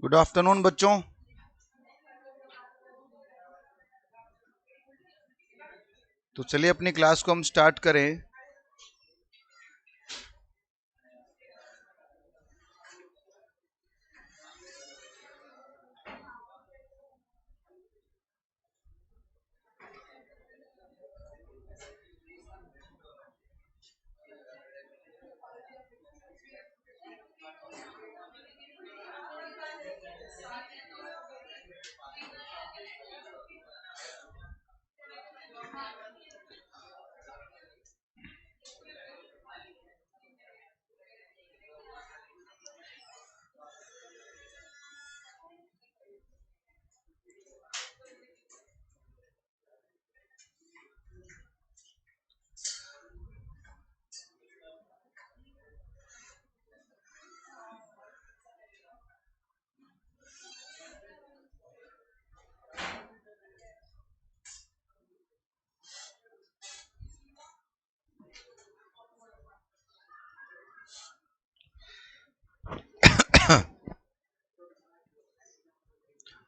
Good afternoon बच्चों। तो चलिए अपनी क्लास को हम स्टार्ट करें।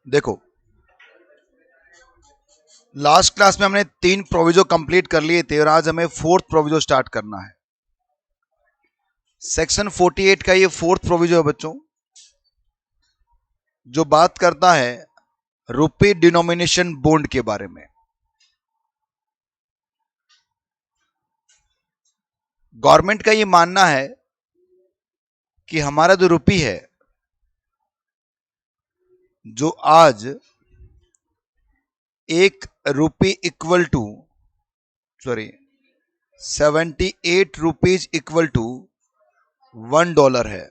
देखो, लास्ट क्लास में हमने 3 प्रोविजो कंप्लीट कर लिए थे और आज हमें 4th प्रोविजो स्टार्ट करना है। सेक्शन 48 का ये 4th प्रोविजो है बच्चों, जो बात करता है रुपी डिनोमिनेशन बॉन्ड के बारे में। गवर्नमेंट का ये मानना है कि हमारा जो रुपी है, जो आज एक rupee equal to 78 rupees equal to $1 है।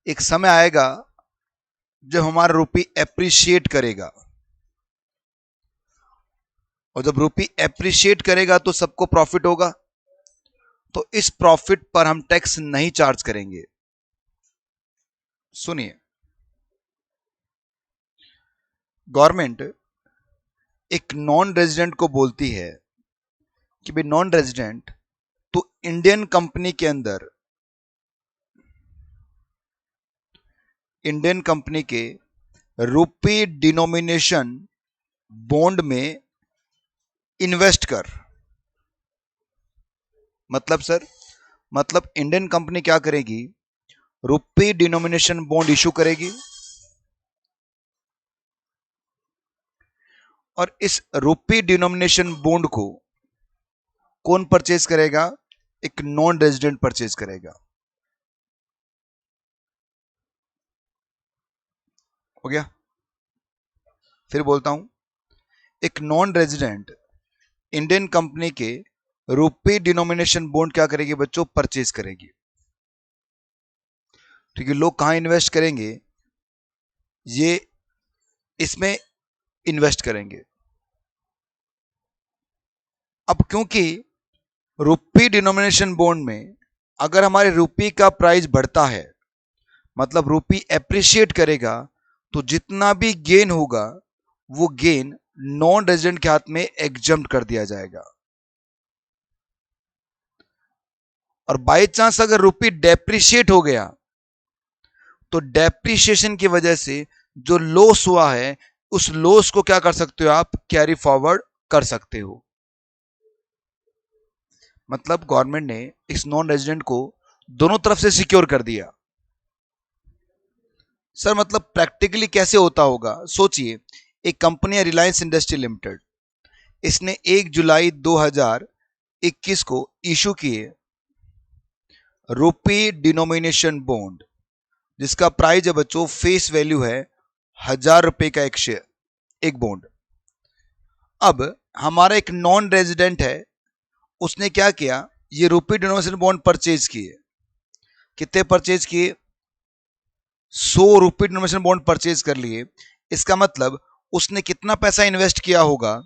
एक समय आएगा जब हमारा रुपी एप्रिशिएट करेगा, और जब रुपी एप्रिशिएट करेगा तो सबको प्रॉफिट होगा। तो इस प्रॉफिट पर हम टैक्स नहीं चार्ज करेंगे। सुनिए, गवर्नमेंट एक नॉन रेजिडेंट को बोलती है कि भाई नॉन रेजिडेंट, तो इंडियन कंपनी के अंदर, इंडियन कंपनी के रुपी डिनोमिनेशन बॉन्ड में इन्वेस्ट कर। मतलब सर, मतलब इंडियन कंपनी क्या करेगी, रुपी डिनोमिनेशन बॉन्ड इशू करेगी, और इस रुपी डिनोमिनेशन बॉन्ड को कौन परचेज करेगा? एक नॉन रेजिडेंट परचेज करेगा। हो गया? फिर बोलता हूं, एक नॉन रेजिडेंट इंडियन कंपनी के रुपी डिनोमिनेशन बॉन्ड क्या करेगी बच्चों? परचेज करेगी। ठीक है, लोग कहां इन्वेस्ट करेंगे? ये इसमें इन्वेस्ट करेंगे। अब क्योंकि रुपी डिनोमिनेशन बॉन्ड में अगर हमारे रुपी का प्राइस बढ़ता है, मतलब रुपी एप्रिशिएट करेगा, तो जितना भी गेन होगा वो गेन नॉन रेजिडेंट के हाथ में एग्जम्प्ट कर दिया जाएगा। और बाय चांस अगर रुपी डेप्रिशिएट हो गया, तो डेप्रिशिएशन की वजह से जो लॉस हुआ है, उस लॉस को क्या कर सकते हो आप? कैरी फॉरवर्ड कर सकते हो। मतलब गवर्नमेंट ने इस नॉन रेजिडेंट को दोनों तरफ से सिक्योर कर दिया। सर मतलब प्रैक्टिकली कैसे होता होगा? सोचिए, एक कंपनी है रिलायंस इंडस्ट्री लिमिटेड, इसने 1 जुलाई 2021 को इशू किए रुपी डिनोमिनेशन बॉन्ड, जिसका प्राइस है बच्चों, फेस वैल्यू है ₹1000 का एक शेयर, एक बॉन्ड। अब हमारा एक नॉन रेजिडेंट है, उसने क्या किया? ये रुपी डिनोमिनेशन बॉन्ड परचेज किए। कितने परचेज किए? 100 रुपी डिनोमिनेशन बॉन्ड परचेज कर लिए। इसका मतलब उसने कितना पैसा इन्वेस्ट किया होगा?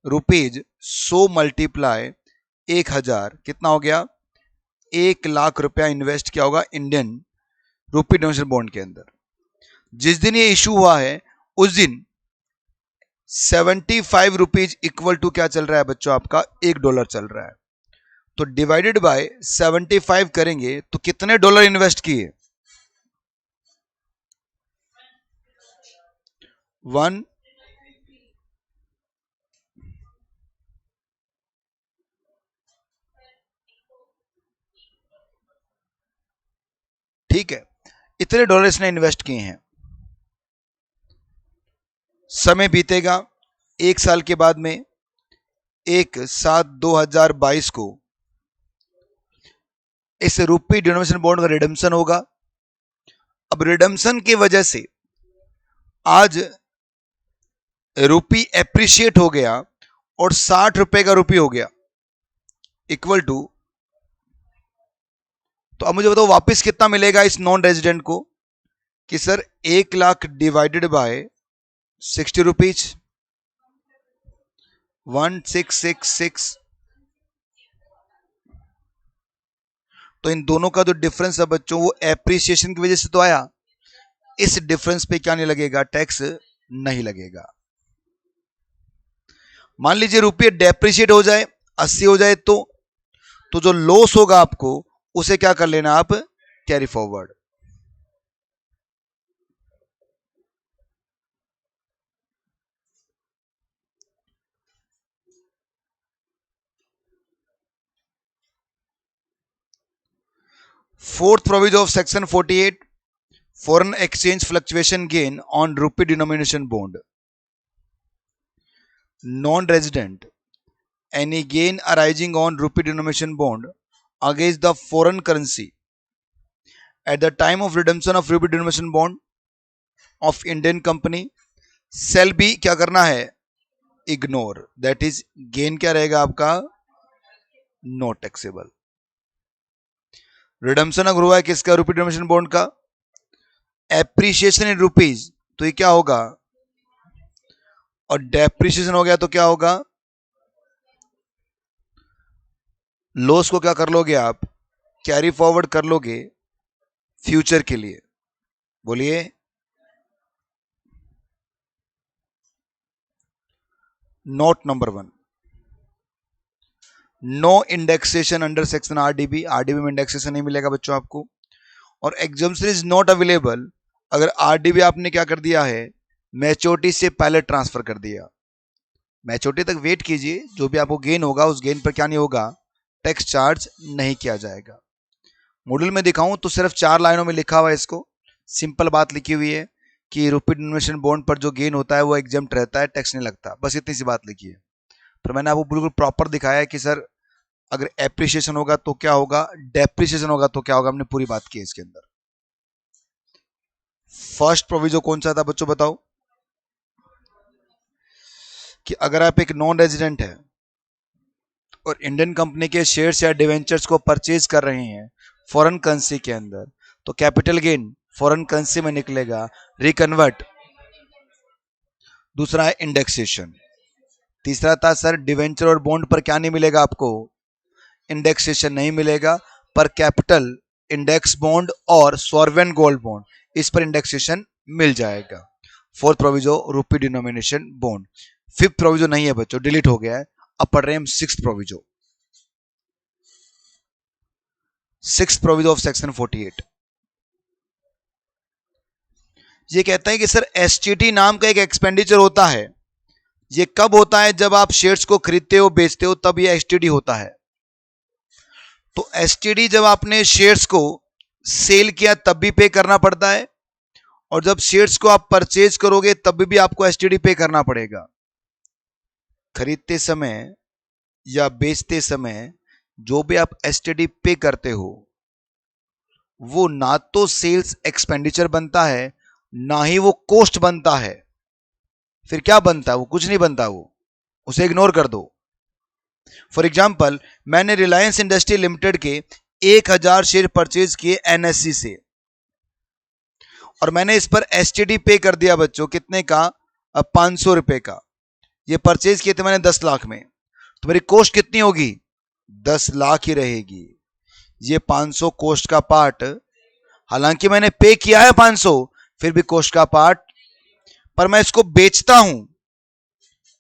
रुपीज 100 मल्टीप्लाई 1000, कितना हो गया? 1,00,000 रुपया इन्वेस्ट किया होगा इंडियन रुपी डिनोमिनेशन बॉन्ड के अंदर। जिस दिन ये इशू हुआ है उस दिन 75 रुपीज इक्वल टू क्या चल रहा है बच्चों? आपका $1 चल रहा है। तो डिवाइडेड बाय 75 करेंगे तो कितने डॉलर इन्वेस्ट किए? वन ठीक है, इतने डॉलर इसने इन्वेस्ट किए हैं। समय बीतेगा, एक साल के बाद में 1/7/2022 को इस रुपी डिनोमिनेशन बॉन्ड का रिडम्पशन होगा। अब रिडम्पशन की वजह से आज रुपी एप्रिशिएट हो गया और 60 रुपए का रुपी हो गया, इक्वल टू, तो अब मुझे बताओ वापस कितना मिलेगा इस नॉन रेजिडेंट को, कि sir 1 lakh divided by 60 rupees, 1666। तो इन दोनों का जो डिफरेंस है बच्चों वो एप्रिसिएशन की वजह से तो आया, इस डिफरेंस पे क्या नहीं लगेगा, टैक्स नहीं लगेगा। मान लीजिए रुपये डेप्रिशिएट हो जाए, 80 हो जाए, तो जो लॉस होगा आपको उसे क्या कर लेना आप, carry forward. Fourth provision of section 48, foreign exchange fluctuation gain on rupee denomination bond. Non resident, any gain arising on rupee denomination bond against the foreign currency at the time of redemption of rupee denomination bond of Indian company shall be, क्या करना है, ignore, that is gain क्या रहेगा आपका, not taxable. Redemption अगर हुआ है किसका, रुपी डिनोमिनेशन बॉन्ड का, एप्रिसिएशन इन रुपीज, तो ये क्या होगा, और डेप्रिसिएशन हो गया तो क्या होगा, लॉस को क्या कर लोगे आप, कैरी फॉरवर्ड कर लोगे फ्यूचर के लिए। बोलिए, note number 1, no indexation under section RDB, RDB में इंडेक्सेशन नहीं मिलेगा बच्चों आपको, और एग्जाम्पशन इज नॉट अवेलेबल अगर आरडीबी आपने क्या कर दिया है, मैच्योरिटी से पहले ट्रांसफर कर दिया। मैच्योरिटी तक वेट कीजिए, जो भी आपको गेन होगा उस गेन पर क्या नहीं होगा, टैक्स चार्ज नहीं किया जाएगा। मॉड्यूल में दिखाऊं तो सिर्फ 4 लाइनों में लिखा हुआ है, इसको सिंपल बात लिखी हुई है कि रुपी डिनोमिनेशन बॉन्ड पर जो गेन होता है वो एग्जम्प्ट रहता है, टैक्स नहीं लगता, बस इतनी सी बात लिखी है। पर मैंने आपको बिल्कुल प्रॉपर दिखाया है कि सर अगर एप्रिसिएशन होगा तो क्या होगा, डेप्रिसिएशन होगा तो क्या होगा, हमने पूरी बात की है इसके अंदर। फर्स्ट प्रोविजन कौन सा था बच्चों बताओ, कि अगर आप एक नॉन रेजिडेंट है और इंडियन कंपनी के शेयर्स या डिवेंचर्स को परचेज कर रहे हैं फॉरेन करेंसी के अंदर, तो कैपिटल गेन फॉरेन करेंसी में निकलेगा, रिकन्वर्ट। दूसरा है इंडेक्सेशन। तीसरा था सर डिवेंचर और बॉन्ड पर क्या नहीं मिलेगा आपको, इंडेक्सेशन नहीं मिलेगा, पर कैपिटल इंडेक्स बॉन्ड और सॉवरेन गोल्ड बॉन्ड इस पर इंडेक्सेशन मिल जाएगा। फोर्थ प्रोविजो रुपी डिनोमिनेशन बॉन्ड। फिफ्थ प्रोविजो नहीं है बच्चों, डिलीट हो गया है। अब पढ़ रहे हैं हम sixth proviso, sixth proviso of section 48। ये कहता है कि सर एसटीटी नाम का एक एक्सपेंडिचर होता है, ये कब होता है, जब आप शेयर्स को खरीदते हो बेचते हो तब ये एसटीडी होता है। तो एसटीडी जब आपने शेयर्स को सेल किया तब भी पे करना पड़ता है, और जब शेयर्स को आप परचेज करोगे तब भी आपको एसटीडी पे करना पड़ेगा। खरीदते समय या बेचते समय जो भी आप एसटीडी पे करते हो वो ना तो सेल्स एक्सपेंडिचर बनता है ना ही वो कॉस्ट बनता है। फिर क्या बनता है, वो कुछ नहीं बनता, वो उसे इग्नोर कर दो। फॉर एग्जाम्पल मैंने रिलायंस इंडस्ट्री लिमिटेड के 1000 शेयर परचेज किए एनएससी से, और मैंने इस पर एसटीडी पे कर दिया बच्चों, कितने का, 500 रुपए का। ये परचेज किए थे मैंने 10 लाख में, तो मेरी कॉस्ट कितनी होगी, 10 लाख ही रहेगी। ये 500 कॉस्ट का पार्ट, हालांकि मैंने पे किया है 500, फिर भी कॉस्ट का पार्ट। पर मैं इसको बेचता हूं,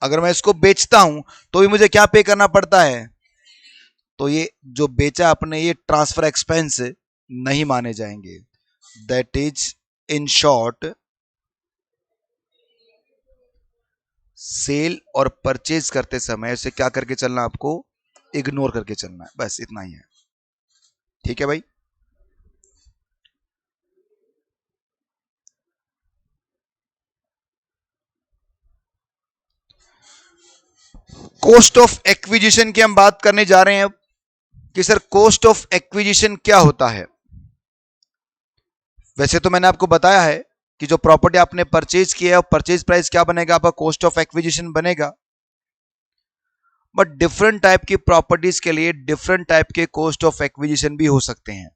अगर मैं इसको बेचता हूं तो भी मुझे क्या पे करना पड़ता है, तो ये जो बेचा आपने ये ट्रांसफर एक्सपेंस नहीं माने जाएंगे। That is in short cell और परचेज करते समय उसे क्या करके चलना, आपको इग्नोर करके चलना है, बस इतना ही है। ठीक है भाई। कॉस्ट ऑफ एक्विजिशन की हम बात करने जा रहे हैं अब कि सर कॉस्ट ऑफ एक्विजिशन क्या होता है। वैसे तो मैंने आपको बताया है कि जो प्रॉपर्टी आपने परचेज किया है परचेज प्राइस क्या बनेगा, आपका कॉस्ट ऑफ एक्विजिशन बनेगा। बट डिफरेंट टाइप की प्रॉपर्टीज के लिए डिफरेंट टाइप के कॉस्ट ऑफ एक्विजिशन भी हो सकते हैं।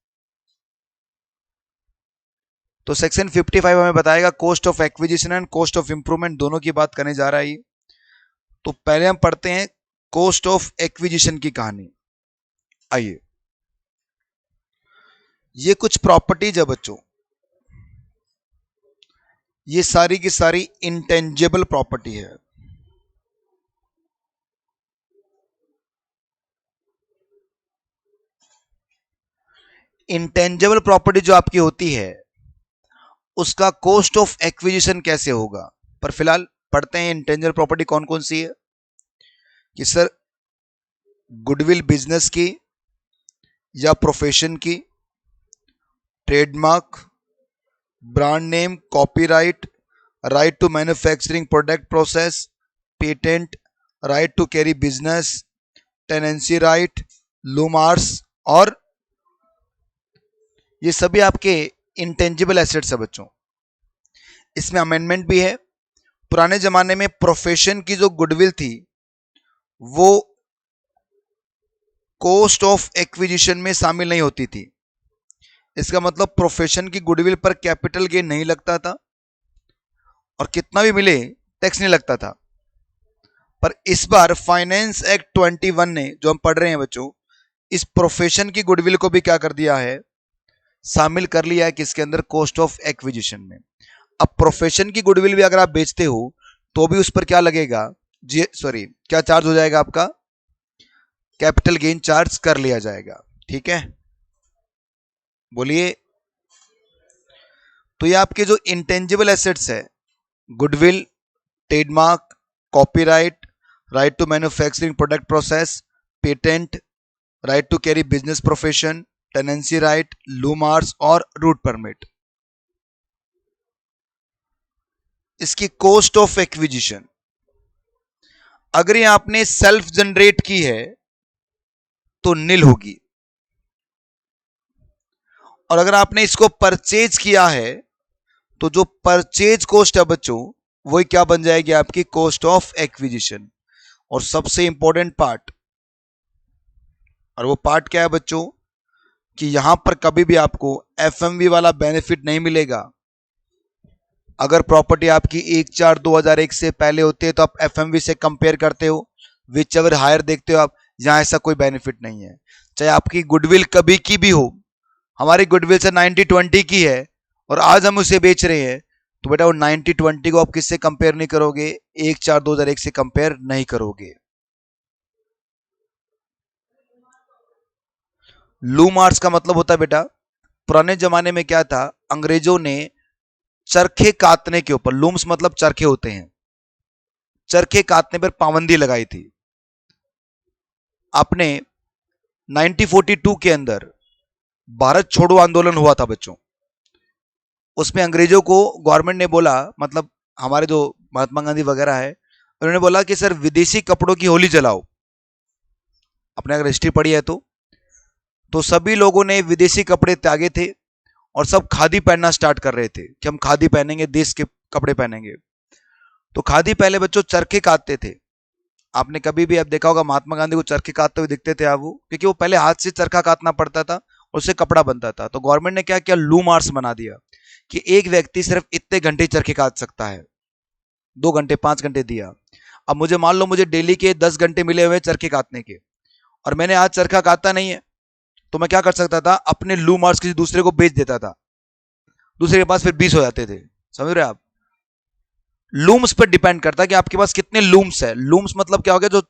तो सेक्शन 55 हमें बताएगा cost of acquisition and cost of improvement दोनों की बात करने जा रहा है। तो पहले हम पढ़ते हैं कॉस्ट ऑफ एक्विजिशन की कहानी। आइए, ये कुछ प्रॉपर्टीज है बच्चों, ये सारी की सारी इंटेंजिबल प्रॉपर्टी है। इंटेंजिबल प्रॉपर्टी जो आपकी होती है उसका कॉस्ट ऑफ एक्विजिशन कैसे होगा। पर फिलहाल पढ़ते हैं इंटेंजिबल प्रॉपर्टी कौन कौन सी है। कि सर गुडविल बिजनेस की या प्रोफेशन की, trademark, brand name, copyright, right to manufacturing product process, patent, right to carry business, tenancy right, लूमार्स, और ये सभी आपके इंटेंजिबल एसेट्स है बच्चों। इसमें अमेंडमेंट भी है। पुराने जमाने में प्रोफेशन की जो गुडविल थी वो कॉस्ट ऑफ एक्विजिशन में शामिल नहीं होती थी। इसका मतलब प्रोफेशन की गुडविल पर कैपिटल गेन नहीं लगता था और कितना भी मिले टैक्स नहीं लगता था। पर इस बार फाइनेंस एक्ट 21 ने, जो हम पढ़ रहे हैं बच्चों, इस प्रोफेशन की गुडविल को भी क्या कर दिया है, शामिल कर लिया है किसके अंदर, कॉस्ट ऑफ एक्विजिशन में। अब प्रोफेशन की गुडविल भी अगर आप बेचते हो तो भी उस पर क्या लगेगा, जी सॉरी, क्या चार्ज हो जाएगा आपका, कैपिटल गेन चार्ज कर लिया जाएगा। ठीक है, बोलिए। तो ये आपके जो इंटेंजिबल एसेट्स है, goodwill, trademark, copyright, right to manufacturing product process, patent, right to carry business profession, tenancy right, लूमार्स और रूट परमिट, इसकी कॉस्ट ऑफ एक्विजिशन अगर ये आपने सेल्फ जनरेट की है तो नील होगी, और अगर आपने इसको परचेज किया है तो जो परचेज कॉस्ट है बच्चों वही क्या बन जाएगी, आपकी कॉस्ट ऑफ एक्विजिशन। और सबसे इंपॉर्टेंट पार्ट, और वो पार्ट क्या है बच्चों, कि यहां पर कभी भी आपको एफएमवी वाला बेनिफिट नहीं मिलेगा। अगर प्रॉपर्टी आपकी 1/4/2001 से पहले होती है तो आप एफएमवी से कंपेयर करते हो, विच एवर हायर देखते हो आप, यहां ऐसा कोई बेनिफिट नहीं है। चाहे आपकी गुडविल कभी की भी हो, हमारी गुडविल से 90/20 की है और आज हम उसे बेच रहे हैं, तो बेटा वो 90/20 को आप किससे कंपेयर नहीं करोगे, 1/4/2001 से कंपेयर नहीं करोगे। लूमार्स का मतलब होता है बेटा, पुराने जमाने में क्या था, अंग्रेजों ने चरखे काटने के ऊपर, लूम्स मतलब चरखे होते हैं, चरखे काटने पर पाबंदी लगाई थी। आपने 1942 के अंदर भारत छोड़ो आंदोलन हुआ था बच्चों, उसमें अंग्रेजों को गवर्नमेंट ने बोला, मतलब हमारे जो महात्मा गांधी वगैरह है, उन्होंने बोला कि सर विदेशी कपड़ों की होली जलाओ। आपने अगर हिस्ट्री पढ़ी है तो सभी लोगों ने विदेशी कपड़े त्यागे थे और सब खादी पहनना स्टार्ट कर रहे थे कि हम खादी पहनेंगे, देश के कपड़े पहनेंगे। तो खादी पहले बच्चों चरखे काटते थे। आपने कभी भी अब देखा होगा महात्मा गांधी को चरखे काटते हुए दिखते थे आप, वो क्योंकि वो पहले हाथ से चरखा काटना पड़ता था, उससे कपड़ा बनता था। तो गवर्नमेंट ने क्या किया, लूम आर्ट्स बना दिया कि एक व्यक्ति सिर्फ इतने घंटे चरखे काट सकता है, 2 घंटे 5 घंटे दिया। अब मुझे मान लो मुझे डेली के 10 घंटे मिले हुए चरखे काटने के, और मैंने आज चरखा काटा नहीं है, तो मैं क्या कर सकता था, अपने लूम आर्ट्स किसी दूसरे को बेच देता था, दूसरे के पास फिर 20 हो जाते थे। समझ रहे आप, लूम्स पर डिपेंड करता है कि आपके पास कितने लूम्स है। लूम्स मतलब क्या हो गया, जो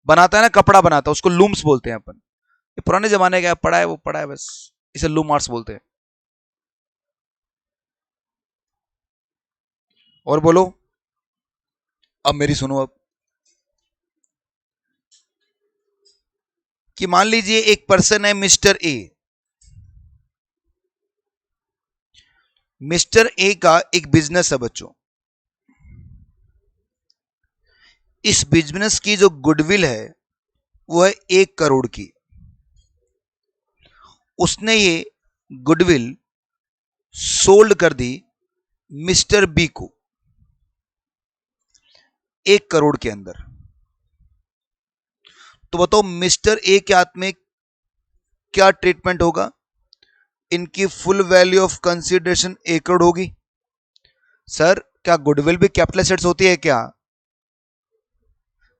बनाता है ना, कपड़ा बनाता है, उसको लूम्स बोलते हैं अपन। ये पुराने जमाने का पढ़ा है, वो पढ़ा है बस, इसे लूम आर्ट्स बोलते हैं। और बोलो, अब मेरी सुनो अब, कि मान लीजिए एक पर्सन है मिस्टर ए। मिस्टर ए का एक बिजनेस है बच्चों। इस बिजनेस की जो गुडविल है वो है 1 करोड़ की। उसने ये गुडविल सोल्ड कर दी मिस्टर बी को 1 करोड़ के अंदर। तो बताओ मिस्टर ए के हाथ में क्या ट्रीटमेंट होगा? इनकी full value of consideration 1 crore होगी। सर क्या गुडविल भी कैपिटल एसेट्स होती है क्या?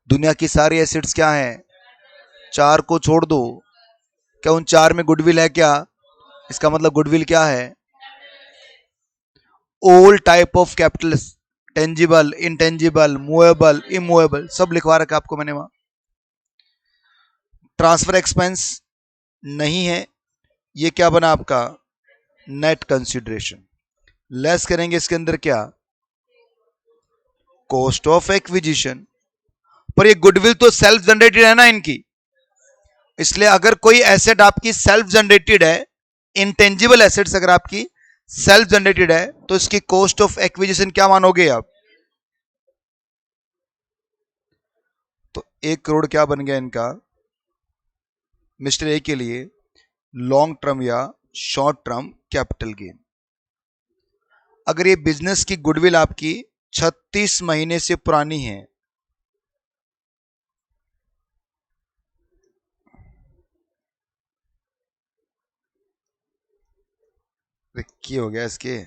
दुनिया की सारी एसेट्स क्या है? 4 को छोड़ दो, क्या उन 4 में गुडविल है क्या? इसका मतलब गुडविल क्या है? All type of capital, tangible, intangible, movable, immovable, सब लिखवा रखा आपको मैंने वहां। ट्रांसफर एक्सपेंस नहीं है, ये क्या बना आपका? Net consideration. लेस करेंगे इसके अंदर क्या? Cost of acquisition. पर ये गुडविल तो सेल्फ जनरेटेड है ना इनकी, इसलिए अगर कोई एसेट आपकी सेल्फ जनरेटेड है, इंटेंजिबल एसेट्स अगर आपकी सेल्फ जनरेटेड है, तो इसकी कॉस्ट ऑफ एक्विजिशन क्या मानोगे आप? तो 1 करोड़ क्या बन गया इनका मिस्टर ए के लिए? लॉन्ग टर्म या शॉर्ट टर्म कैपिटल गेन। अगर ये बिजनेस की गुडविल आपकी 36 महीने से पुरानी है, क्या हो गया इसके?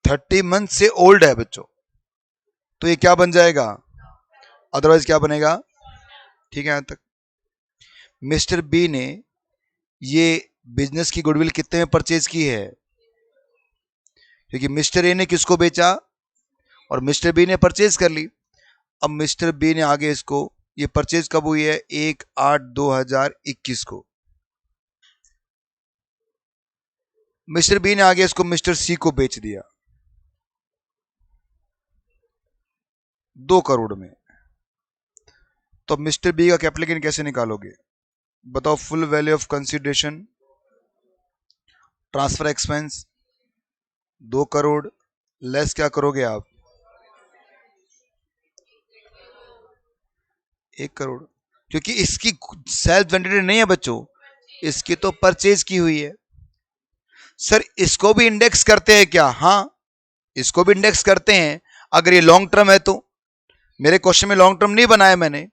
थर्टी मंथ से ओल्ड है बच्चों, तो ये क्या बन जाएगा? अदरवाइज क्या बनेगा? ठीक है यहां तक। मिस्टर बी ने ये बिजनेस की गुडविल कितने में परचेज की है? क्योंकि मिस्टर ए ने किसको बेचा और मिस्टर बी ने परचेज कर ली। अब मिस्टर बी ने आगे इसको, ये परचेज कब हुई है? 1/8/2021 को। मिस्टर बी ने आगे इसको मिस्टर सी को बेच दिया 2 करोड़ में। तो मिस्टर बी का कैपिटल गेन कैसे निकालोगे? बताओ। Full value of consideration, transfer expense 2 crore, less क्या करोगे आप? 1 करोड़। क्योंकि इसकी सेल्फ जनरेटेड नहीं है बच्चों, इसकी तो परचेज की हुई है। सर इसको भी इंडेक्स करते हैं क्या? हाँ इसको भी इंडेक्स करते हैं, अगर ये लॉन्ग टर्म है तो। मेरे क्वेश्चन में लॉन्ग टर्म नहीं बनाया मैंने,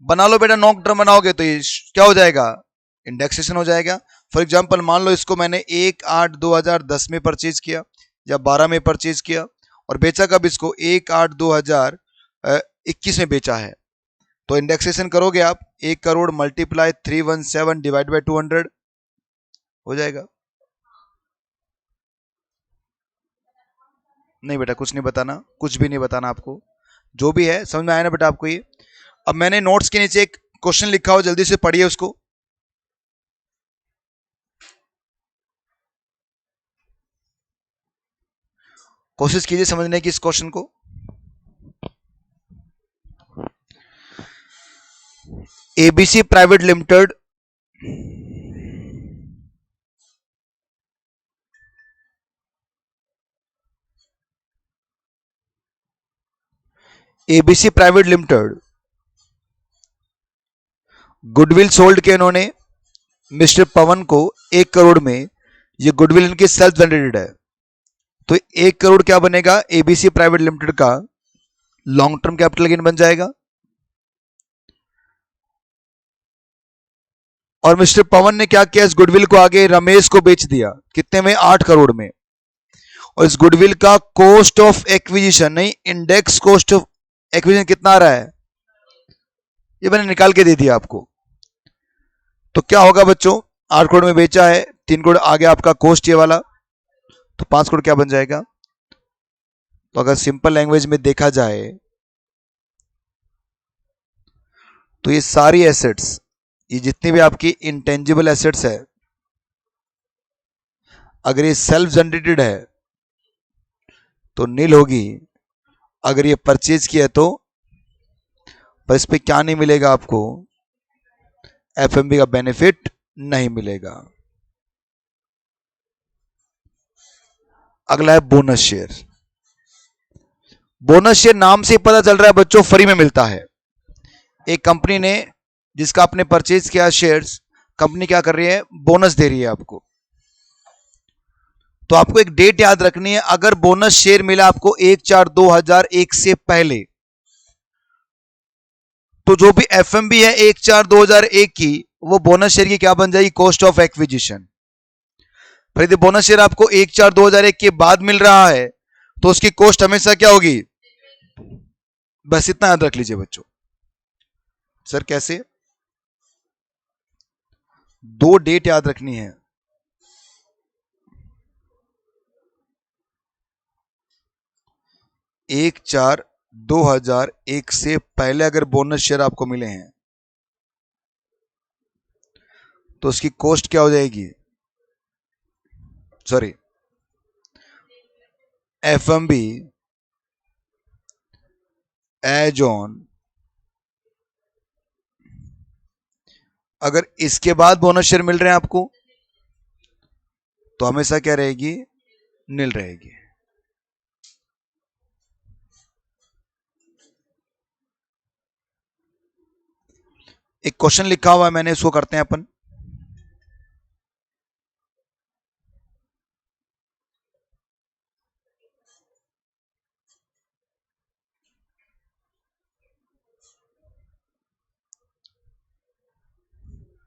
बना लो बेटा। लॉन्ग टर्म बनाओगे तो ये क्या हो जाएगा? इंडेक्सेशन हो जाएगा। फॉर एग्जांपल मान लो इसको मैंने 1/8/2010 में परचेज किया या 12 में परचेज किया, और बेचा कब इसको? 1/8/2021 में बेचा है। तो इंडेक्सेशन करोगे आप, 1 करोड़ मल्टीप्लाई 317 डिवाइड बाई 200 हो जाएगा। नहीं बेटा कुछ नहीं बताना, कुछ भी नहीं बताना आपको, जो भी है समझ में आया ना बेटा आपको ये? अब मैंने नोट्स के नीचे एक क्वेश्चन लिखा हो, जल्दी से पढ़िए उसको। कोशिश कीजिए समझने की इस क्वेश्चन को। ABC private limited ABC private limited goodwill sold के इन्होंने मिस्टर पवन को 1 करोड़ में। ये गुडविल इनकी सेल्फ जनरेटेड है, तो 1 करोड़ क्या बनेगा? एबीसी प्राइवेट लिमिटेड का लॉन्ग टर्म कैपिटल गेन बन जाएगा। और मिस्टर पवन ने क्या किया? इस गुडविल को आगे रमेश को बेच दिया, कितने में? 8 करोड़ में। और इस गुडविल का कॉस्ट ऑफ एक्विजिशन, नहीं इंडेक्स कॉस्ट ऑफ एक्विजिशन कितना आ रहा है? ये मैंने निकाल के दे दिया आपको। तो क्या होगा बच्चों? 8 करोड़ में बेचा है, 3 करोड़ आगे आपका कॉस्ट ये वाला, तो 5 करोड़ क्या बन जाएगा? तो अगर सिंपल लैंग्वेज में देखा जाए तो ये सारी एसेट्स, ये जितनी भी आपकी इंटेंजिबल एसेट्स है, अगर ये सेल्फ जनरेटेड है तो नील होगी, अगर ये परचेज किया तो, पर इस पे क्या नहीं मिलेगा आपको, एफएमबी का बेनिफिट नहीं मिलेगा। अगला है बोनस शेयर। बोनस शेयर नाम से पता चल रहा है बच्चों, फ्री में मिलता है। एक कंपनी ने, जिसका आपने परचेज किया शेयर्स, कंपनी क्या कर रही है, बोनस दे रही है आपको। तो आपको एक डेट याद रखनी है, अगर बोनस शेयर मिला आपको 1/4/2001 से पहले, तो जो भी एफएमबी है 1/4/2001 की, वो बोनस शेयर की क्या बन जाएगी, कॉस्ट ऑफ एक्विजिशन। पर यदि बोनस शेयर आपको 1/4/2001 के बाद मिल रहा है तो उसकी कॉस्ट हमेशा क्या होगी, बस इतना याद रख लीजिए बच्चों। सर कैसे, दो डेट याद रखनी है, 1/4/2001 से पहले अगर बोनस शेयर आपको मिले हैं तो उसकी कॉस्ट क्या हो जाएगी, सॉरी, एफएमबी एज ऑन, अगर इसके बाद बोनस शेयर मिल रहे हैं आपको तो हमेशा क्या रहेगी, नील रहेगी। एक क्वेश्चन लिखा हुआ है मैंने, इसको करते हैं अपन।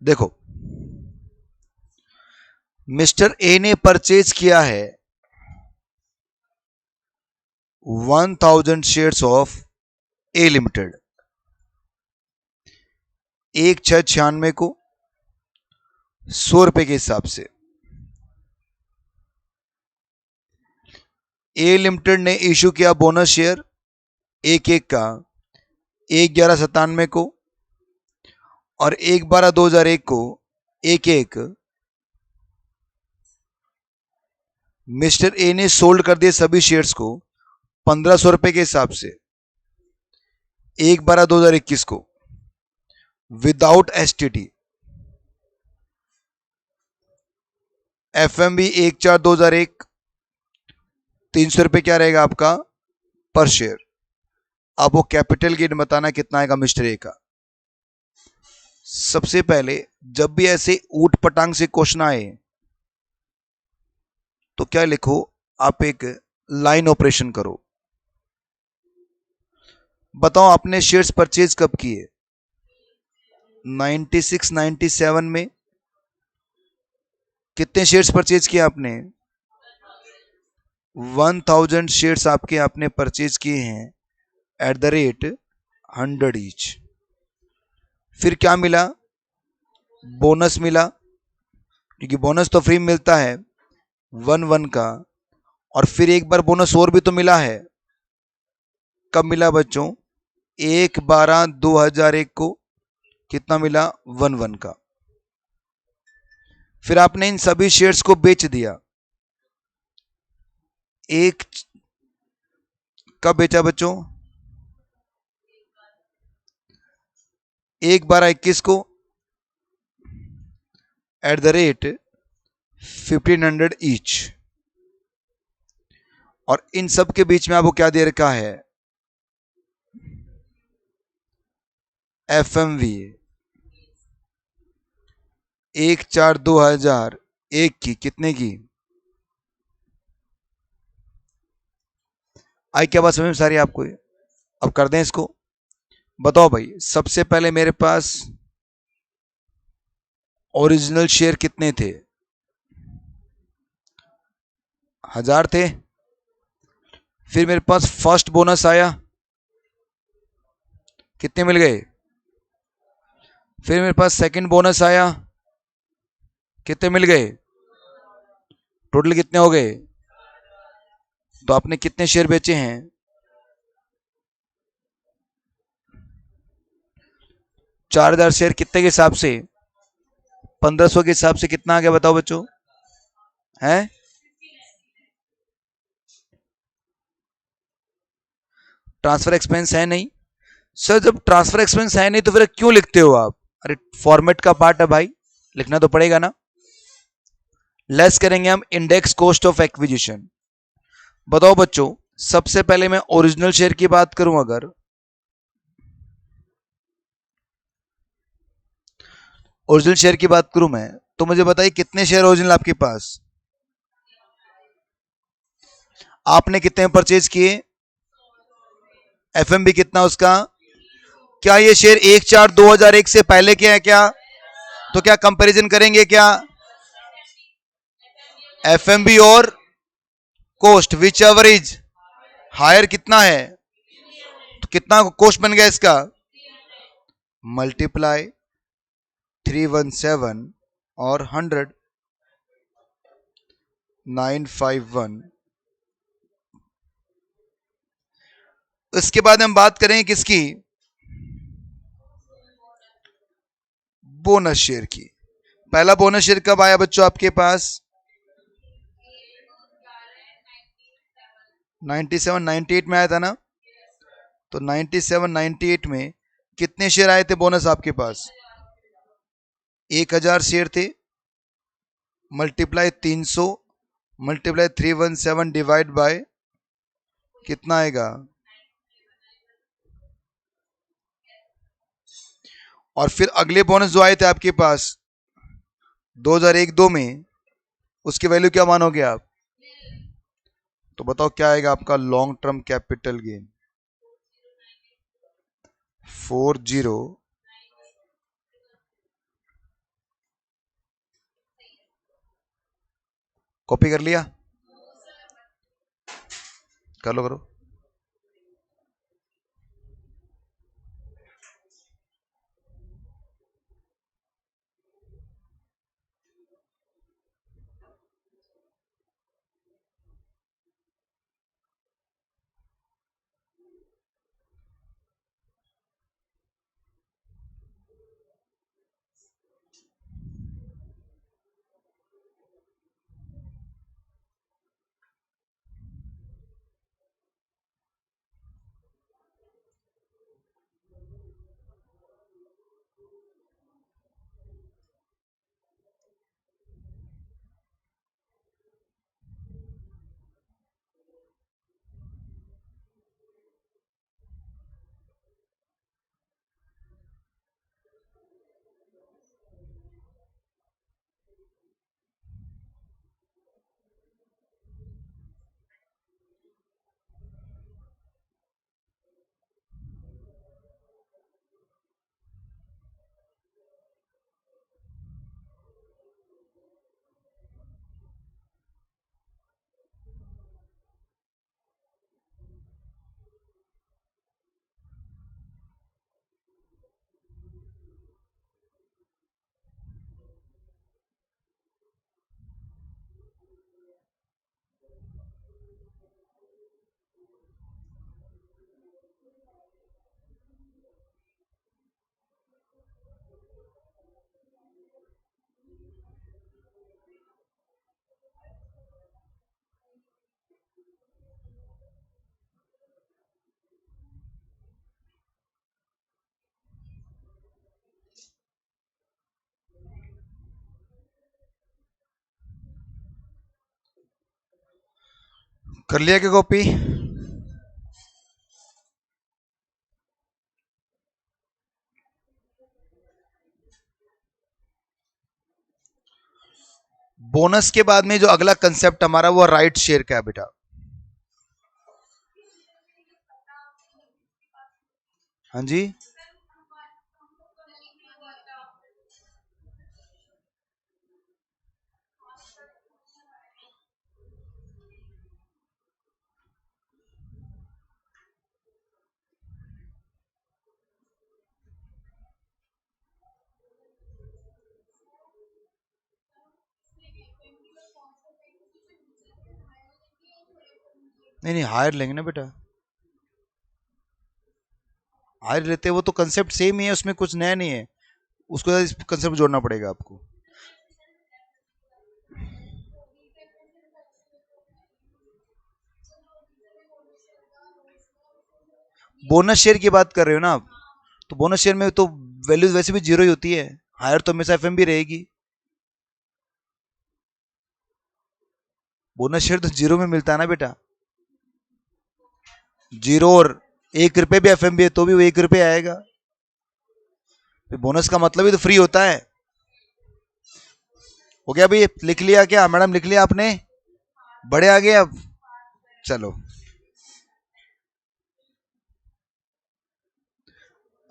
देखो, मिस्टर ए ने परचेज किया है 1000 शेयर्स ऑफ ए लिमिटेड 1/6/96 को 100 रुपए के हिसाब से। ए लिमिटेड ने इशू किया बोनस शेयर 1/1 का 1/11/97 को, और 1/12/2001 को 1/1 मिस्टर ए ने सोल्ड कर दिए सभी शेयर्स को 1500 रुपए के हिसाब से 1/12/2021 को विदाउट एसटीटी। एफएमबी 1/4/2001 300 रुपए क्या रहेगा आपका पर शेयर। अब वो कैपिटल गेन बताना कितना आएगा मिस्टर ए का। सबसे पहले जब भी ऐसे ऊट पटांग से क्वेश्चन आए तो क्या लिखो, आप एक लाइन ऑपरेशन करो। बताओ आपने शेयर्स परचेज कब किए, 96 97 में कितने शेयर्स परचेज किए आपने, 1000 शेयर्स आपने परचेज किए हैं एट द रेट 100 ईच। फिर क्या मिला, बोनस मिला, क्योंकि बोनस तो फ्री मिलता है 1/1 का, और फिर एक बार बोनस और भी तो मिला है। कब मिला बच्चों, 1/12/2001 को कितना मिला, 1/1 का। फिर आपने इन सभी शेयर्स को बेच दिया। एक कब बेचा बच्चों, 1/12/21 को एट द रेट 1500 ईच, और इन सब के बीच में आपको क्या दे रखा है, एफएमवी 1/4/2001 की कितने की, आई क्या बात समझ में सारी आपको। अब कर दें इसको, बताओ भाई। सबसे पहले मेरे पास ओरिजिनल शेयर कितने थे, 1000 थे। फिर मेरे पास फर्स्ट बोनस आया, कितने मिल गए। फिर मेरे पास सेकंड बोनस आया, कितने मिल गए, टोटल कितने हो गए, तो आपने कितने शेयर बेचे हैं? 4,000 शेयर कितने के हिसाब से? 1,500 के हिसाब से कितना आ गया बताओ बच्चों? है ट्रांसफर एक्सपेंस है नहीं? सर जब ट्रांसफर एक्सपेंस है नहीं तो फिर क्यों लिखते हो आप? अरे फॉर्मेट का पार्ट है भाई, लिखना तो पड़ेगा ना। लेस करेंगे हम इंडेक्स कॉस्ट ऑफ एक्विजिशन। बताओ बच्चों, सबसे पहले मैं ओरिजिनल शेयर की बात करूं, अगर ओरिजिनल शेयर की बात करूं मैं, तो मुझे बताइए कितने शेयर ओरिजिनल आपके पास? आपने कितने परचेज किए? एफएमबी कितना उसका? क्या ये शेयर 1/4/2001 से पहले के हैं क्या? तो क्या कंपैरिजन करेंगे क्या? एफएमबी और cost whichever is higher कितना है? तो कितना कॉस्ट बन गया इसका? मल्टीप्लाई 317 और 100 951। इसके बाद हम बात करें किसकी? बोनस शेयर की। पहला बोनस शेयर कब आया बच्चों आपके पास? 97 98 में आया था ना। तो 97 98 में कितने शेयर आए थे बोनस आपके पास? 1,000 शेयर थे। मल्टीप्लाई 300 मल्टीप्लाई 317 डिवाइड बाय कितना आएगा? और फिर अगले बोनस जो आए थे आपके पास 2001-2 में, उसकी वैल्यू क्या मानोगे आप? तो बताओ क्या आएगा आपका long term capital gain? 40। Copy कर लिया? कर लो करो। कर लिया क्या कॉपी? बोनस के बाद में जो अगला कंसेप्ट हमारा वो राइट शेयर का है बेटा। हाँ जी। नहीं नहीं, हायर लेंगे ना बेटा, हायर लेते हैं, वो तो कंसेप्ट सेम ही है, उसमें कुछ नया नहीं है, उसको इस कंसेप्ट जोड़ना पड़ेगा आपको। बोनस शेयर की बात कर रहे हो ना आप, तो बोनस शेयर में तो वैल्यू वैसे भी जीरो ही होती है, हायर तो हमेशा एफएम भी रहेगी। बोनस शेयर तो जीरो में मिलता है ना बेटा, जीरो और 1 रुपए भी एफएम भी है तो भी वो 1 रुपए आएगा, बोनस का मतलब ही तो फ्री होता है। हो गया भाई, लिख लिया क्या मैडम, लिख लिया आपने, बड़े आ गए अब, चलो।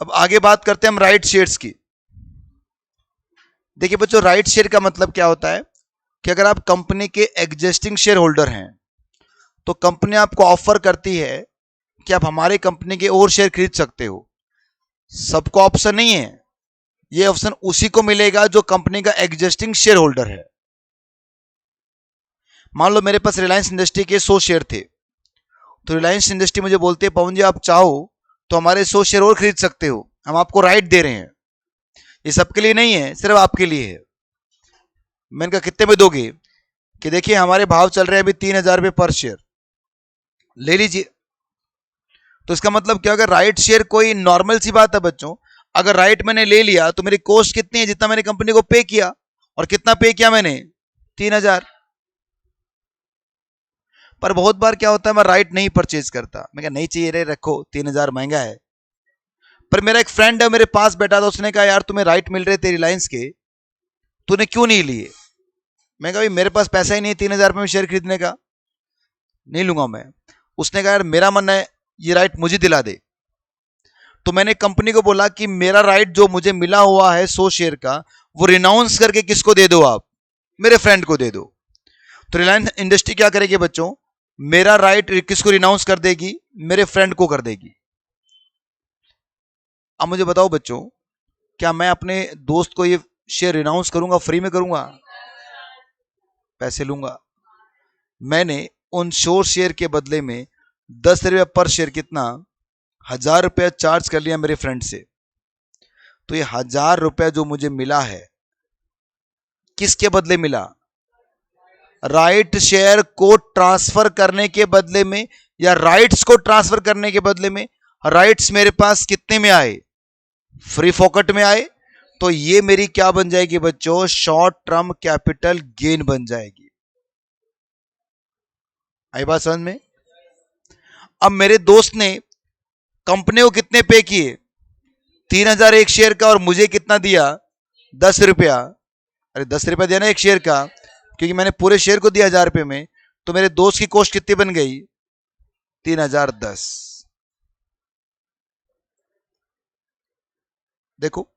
अब आगे बात करते हैं हम राइट शेयर्स की। देखिए बच्चों, राइट शेयर का मतलब क्या होता है कि अगर आप कंपनी के एग्जिस्टिंग शेयर होल्डर हैं तो कंपनी आपको ऑफर करती है कि आप हमारे कंपनी के और शेयर खरीद सकते हो। सबको ऑप्शन नहीं है, ये ऑप्शन उसी को मिलेगा जो कंपनी का एग्जिस्टिंग शेयर होल्डर है। मान लो मेरे पास रिलायंस इंडस्ट्री के 100 शेयर थे, तो रिलायंस इंडस्ट्री मुझे बोलती है पवन जी आप चाहो तो हमारे 100 शेयर और खरीद सकते हो, हम आपको राइट दे रहे हैं, ये सबके लिए नहीं है, सिर्फ आपके लिए है। मैंने कहा कितने में दोगे, कि देखिए हमारे भाव चल रहे हैं अभी 3,000 रुपये पर शेयर, ले लीजिए। तो इसका मतलब क्या होगा, राइट शेयर कोई नॉर्मल सी बात है बच्चों, अगर राइट मैंने ले लिया तो मेरी कॉस्ट कितनी है, जितना मैंने कंपनी को पे किया, और कितना पे किया मैंने, 3,000। पर बहुत बार क्या होता है, मैं राइट नहीं परचेज करता, मैं क्या नहीं चाहिए रे, रखो 3,000 महंगा है। पर मेरा एक फ्रेंड है मेरे पास बैठा था, उसने कहा यार तुम्हें राइट मिल रहे थे रिलायंस के, तूने क्यों नहीं लिए। मैं कहा भाई मेरे पास पैसा ही नहीं है 3,000 में शेयर खरीदने का, नहीं लूंगा मैं। उसने कहा यार मेरा मन है ये राइट मुझे दिला दे। तो मैंने कंपनी को बोला कि मेरा राइट जो मुझे मिला हुआ है 100 शेयर का, वो रिनाउंस करके किसको दे दो आप, मेरे फ्रेंड को दे दो। तो रिलायंस इंडस्ट्री क्या करेगी बच्चों, मेरा राइट किसको रिनाउंस कर देगी, मेरे फ्रेंड को कर देगी। अब मुझे बताओ बच्चों, क्या मैं अपने दोस्त को ये शेयर रिनाउंस करूंगा, फ्री में करूंगा, पैसे लूंगा। मैंने उन 100 शेयर के बदले में 10 रुपया पर शेयर, कितना, 1,000 रुपया चार्ज कर लिया मेरे फ्रेंड से। तो ये 1,000 रुपया जो मुझे मिला है, किसके बदले मिला, राइट शेयर को ट्रांसफर करने के बदले में, या राइट्स को ट्रांसफर करने के बदले में। राइट्स मेरे पास कितने में आए, फ्री फोकट में आए, तो ये मेरी क्या बन जाएगी बच्चों, शॉर्ट टर्म कैपिटल गेन बन जाएगी। आई बात समझ में। अब मेरे दोस्त ने कंपनी को कितने पे किए, 3,000 एक शेयर का, और मुझे कितना दिया, 10 रुपया। अरे 10 रुपया दिया ना एक शेयर का, क्योंकि मैंने पूरे शेयर को दिया 1,000 रुपये में, तो मेरे दोस्त की कॉस्ट कितनी बन गई, 3,010। देखो,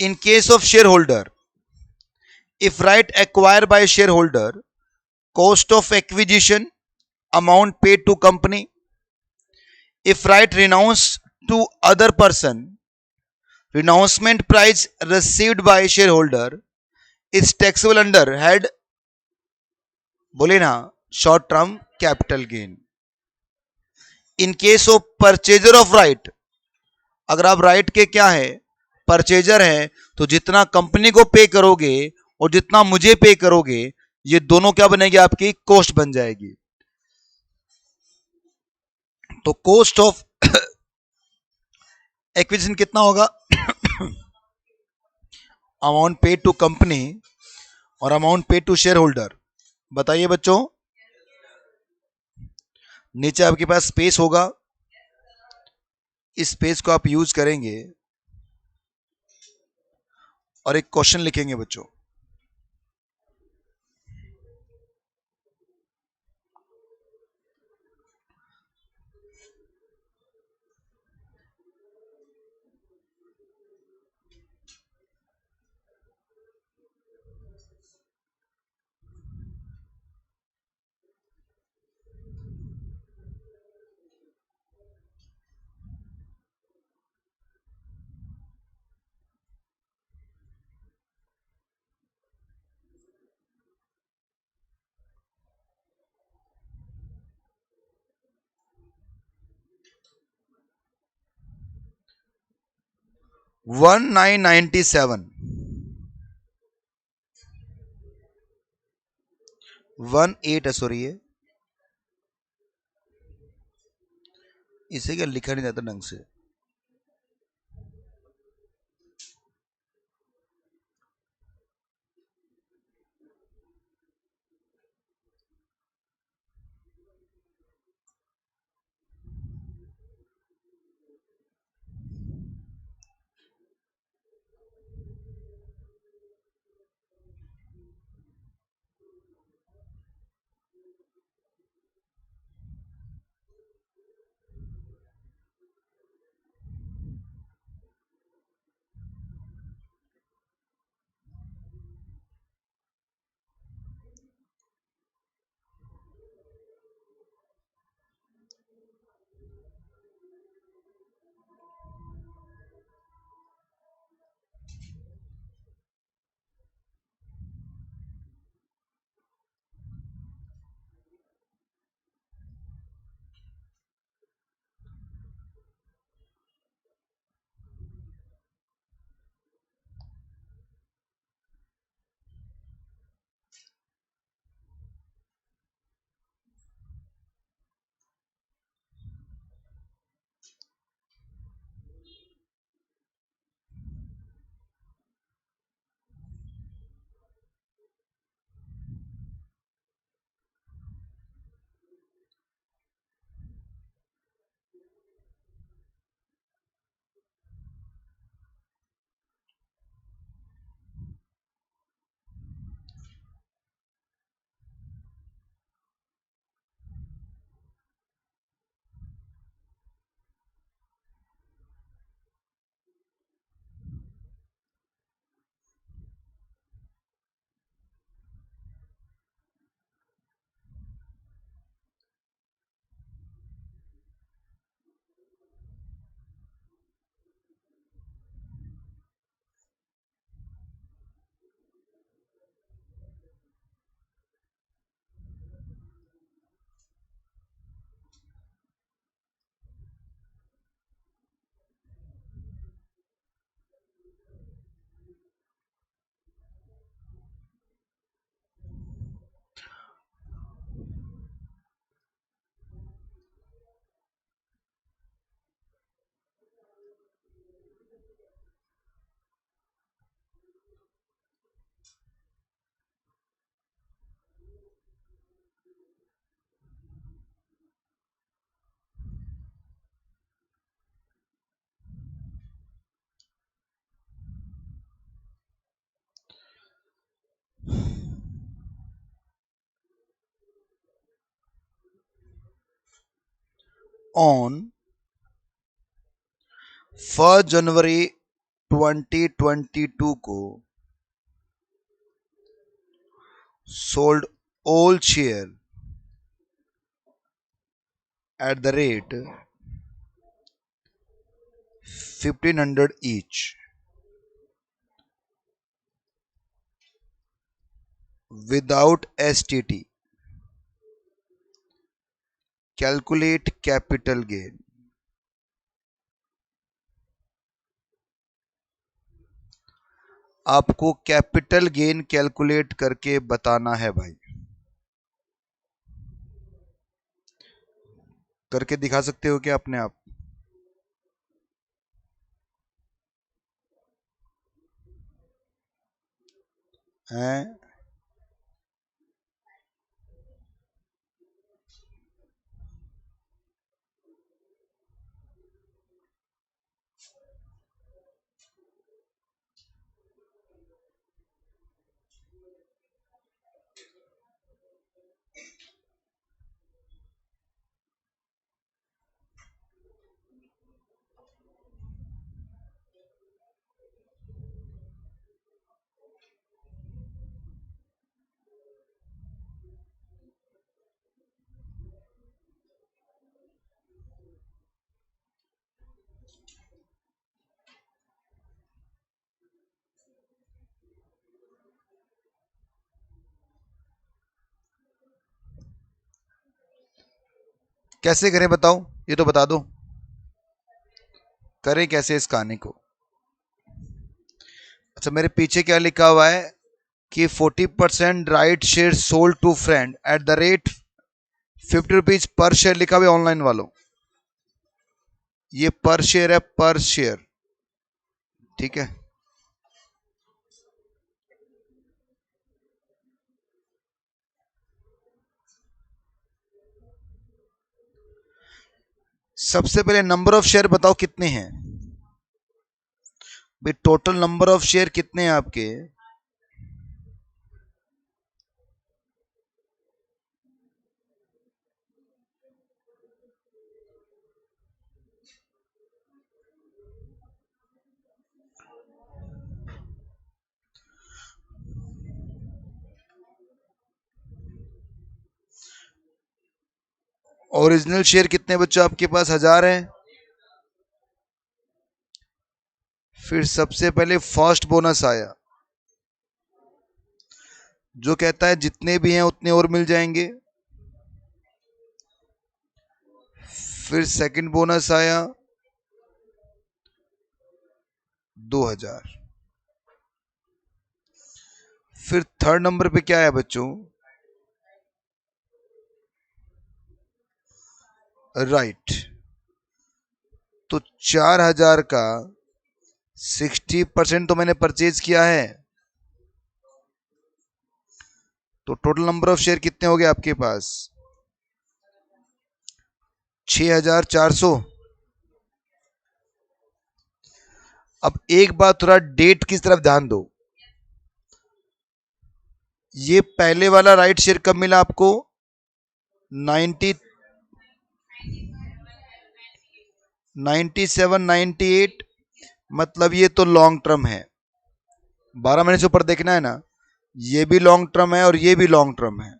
in case of share holder, if right acquired by shareholder, cost of acquisition, amount paid to company. If right renounced to other person, renouncement price received by shareholder is taxable under head, बोले ना, short term capital gain. In case of purchaser of right, अगर आप right के क्या है, purchaser है, तो जितना कंपनी को पे करोगे और जितना मुझे पे करोगे, ये दोनों क्या बनेगी, आपकी कॉस्ट बन जाएगी। तो कॉस्ट ऑफ एक्विजिशन कितना होगा, अमाउंट पेड टू कंपनी और amount paid to shareholder. बताइए बच्चों, नीचे आपके पास स्पेस होगा, इस स्पेस को आप यूज करेंगे और एक क्वेश्चन लिखेंगे बच्चों। 1997, 18 है, सॉरी ये इसे क्या लिखा नहीं जाता ढंग से। ऑन 1 जनवरी 2022 को sold all share at the rate 1500 each without STT. Calculate capital gain. आपको कैपिटल गेन कैलकुलेट करके बताना है भाई, करके दिखा सकते हो क्या अपने आप? हैं? कैसे करें बताओ, ये तो बता दो, करें कैसे इस कहानी को। अच्छा, मेरे पीछे क्या लिखा हुआ है कि 40% right share sold to friend at the rate 50 rupees per share लिखा हुआ है ऑनलाइन वालों। ये पर शेयर है, पर शेयर, ठीक है। सबसे पहले नंबर ऑफ शेयर बताओ कितने हैं भाई, टोटल नंबर ऑफ शेयर कितने हैं आपके? ओरिजिनल शेयर कितने बच्चों आपके पास? 1000 है। फिर सबसे पहले फर्स्ट बोनस आया जो कहता है जितने भी हैं उतने और मिल जाएंगे। फिर सेकंड बोनस आया 2000। फिर थर्ड नंबर पे क्या है बच्चों? राइट। तो 4000 का 60% तो मैंने परचेज किया है, तो टोटल नंबर ऑफ शेयर कितने हो गए आपके पास? 6400। अब एक बात, थोड़ा डेट की तरफ ध्यान दो। ये पहले वाला राइट शेयर कब मिला आपको? 90 97 98, मतलब ये तो लॉन्ग टर्म है, 12 महीने से ऊपर देखना है ना। ये भी लॉन्ग टर्म है और ये भी लॉन्ग टर्म है।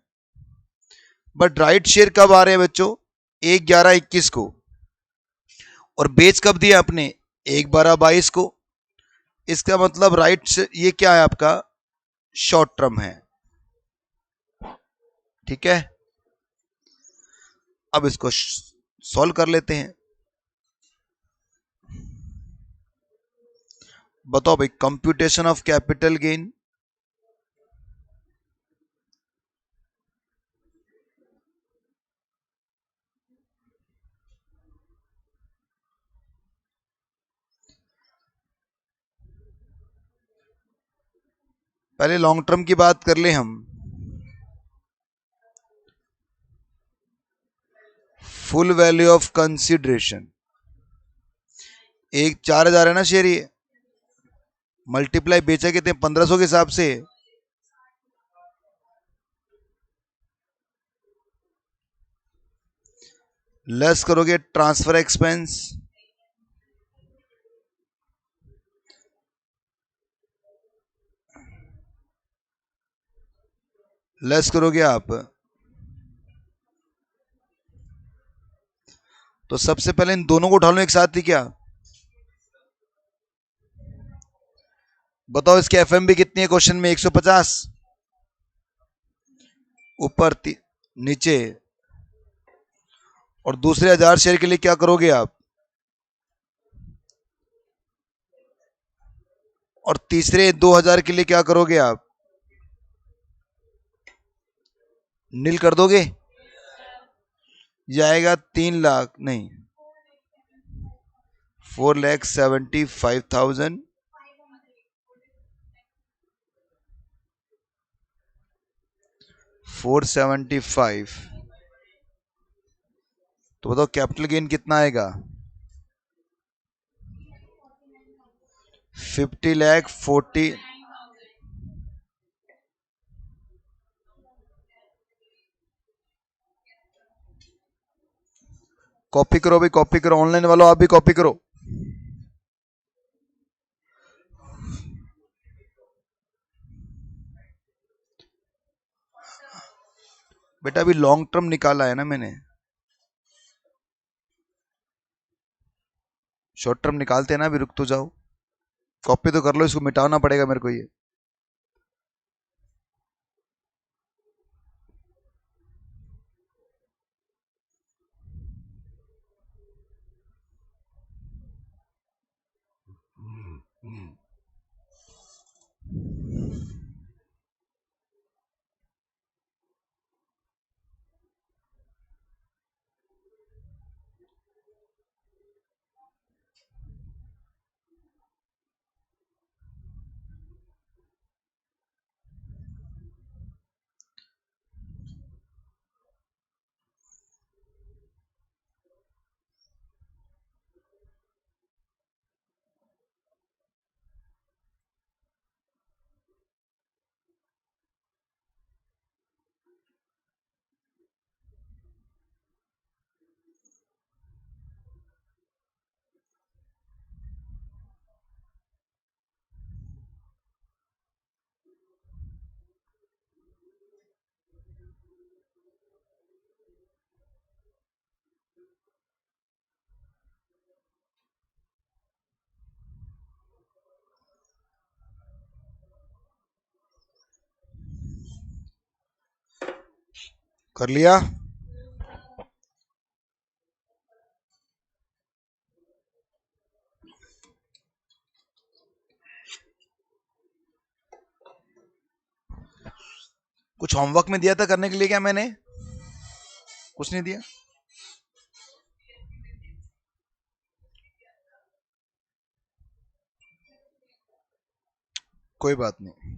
बट राइट शेयर कब आ रहे हैं बच्चों? 1/11/21 को। और बेच कब दिया आपने? 1/12/22 को। इसका मतलब राइट से ये क्या है आपका? शॉर्ट टर्म है, ठीक है। अब इसको सॉल्व कर लेते हैं। बताओ भाई, कंप्यूटेशन ऑफ कैपिटल गेन। पहले लॉन्ग टर्म की बात कर ले हम। फुल वैल्यू ऑफ कंसिडरेशन, एक 4000 है ना शेयर, ये मल्टीप्लाई बेचा कितने? 1500 के हिसाब से। लेस करोगे ट्रांसफर एक्सपेंस, लेस करोगे आप। तो सबसे पहले इन दोनों को उठा लो एक साथ ही क्या? बताओ इसके एफएमबी कितनी है क्वेश्चन में? 150 ऊपर नीचे। और दूसरे 1000 शेयर के लिए क्या करोगे आप? और तीसरे 2000 के लिए क्या करोगे आप? नील कर दोगे? जाएगा 3 लाख, नहीं, 4,75,000। 475। तो बताओ कैपिटल गेन कितना आएगा? 50,40,000। कॉपी करो भाई, कॉपी करो, ऑनलाइन वालों आप भी कॉपी करो। बेटा अभी लॉन्ग टर्म निकाला है ना मैंने, शॉर्ट टर्म निकालते हैं ना अभी, रुक तो जाओ, कॉपी तो कर लो, इसको मिटाना पड़ेगा मेरे को ये। कर लिया। कुछ होमवर्क में दिया था करने के लिए क्या मैंने? कुछ नहीं दिया। कोई बात नहीं।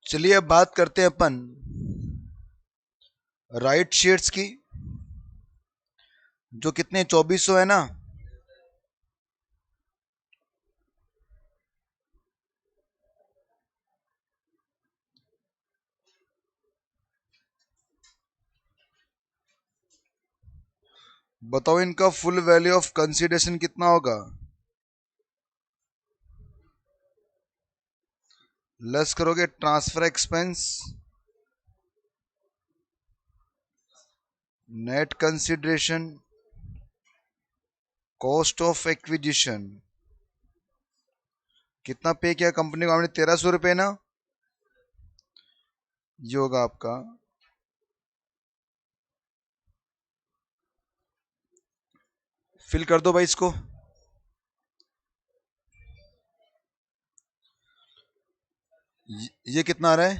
चलिए अब बात करते हैं अपन राइट शेड्स की, जो कितने 2400 है ना। बताओ इनका फुल वैल्यू ऑफ कंसिडरेशन कितना होगा? लेस करोगे transfer expense, net consideration, cost of acquisition. कितना पे किया कंपनी को हमने? 1300 रुपये ना। ये होगा आपका फिल कर दो भाई इसको। ये कितना आ रहा है?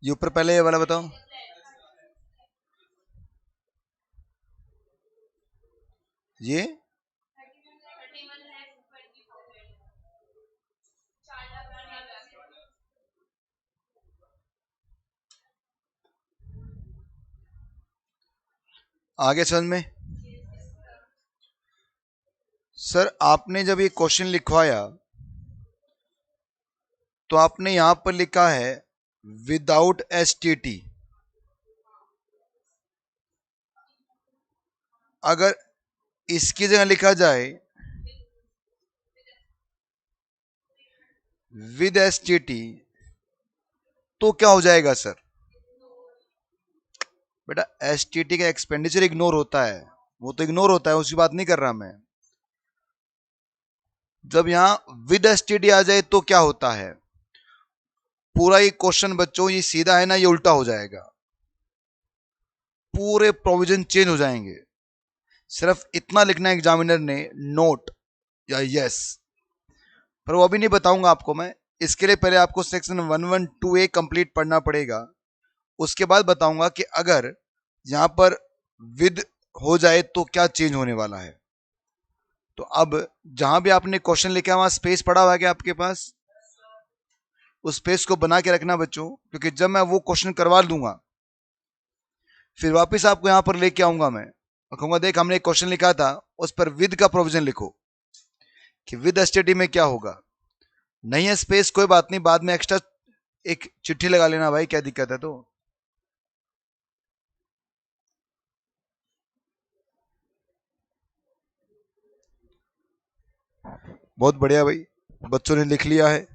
ये ऊपर पहले ये वाला बताओ। ये आगे समझ में? सर आपने जब ये क्वेश्चन लिखवाया तो आपने यहां पर लिखा है विदाउट एसटीटी। अगर इसकी जगह लिखा जाए विद एसटीटी तो क्या हो जाएगा सर? बेटा एसटीटी का एक्सपेंडिचर इग्नोर होता है, वो तो इग्नोर होता है, उसकी बात नहीं कर रहा मैं। जब यहां विद एसटीडी आ जाए तो क्या होता है? पूरा ये क्वेश्चन बच्चों ये सीधा है ना, ये उल्टा हो जाएगा। पूरे प्रोविजन चेंज हो जाएंगे। सिर्फ इतना लिखना है एग्जामिनर ने, नोट या यस। पर वो अभी नहीं बताऊंगा आपको मैं। इसके लिए पहले आपको सेक्शन 112A कंप्लीट पढ़ना पड़ेगा। उसके बाद बताऊंगा कि अगर यहां पर विद हो जाए तो क्या चेंज होने वाला है। तो अब जहां भी आपने क्वेश्चन लिखा है वहां स्पेस पड़ा हुआ है क्या आपके पास? उस स्पेस को बना के रखना बच्चों, क्योंकि जब मैं वो क्वेश्चन करवा दूंगा फिर वापस आपको यहां पर लेके आऊंगा मैं और कहूंगा देख हमने एक क्वेश्चन लिखा था, उस पर विद का प्रोविजन लिखो कि विद एसटीडी में क्या होगा। नहीं है स्पेस, कोई बात नहीं, बाद में एक्स्ट्रा एक चिट्ठी लगा लेना भाई, क्या दिक्कत है? तो बहुत बढ़िया भाई, बच्चों ने लिख लिया है।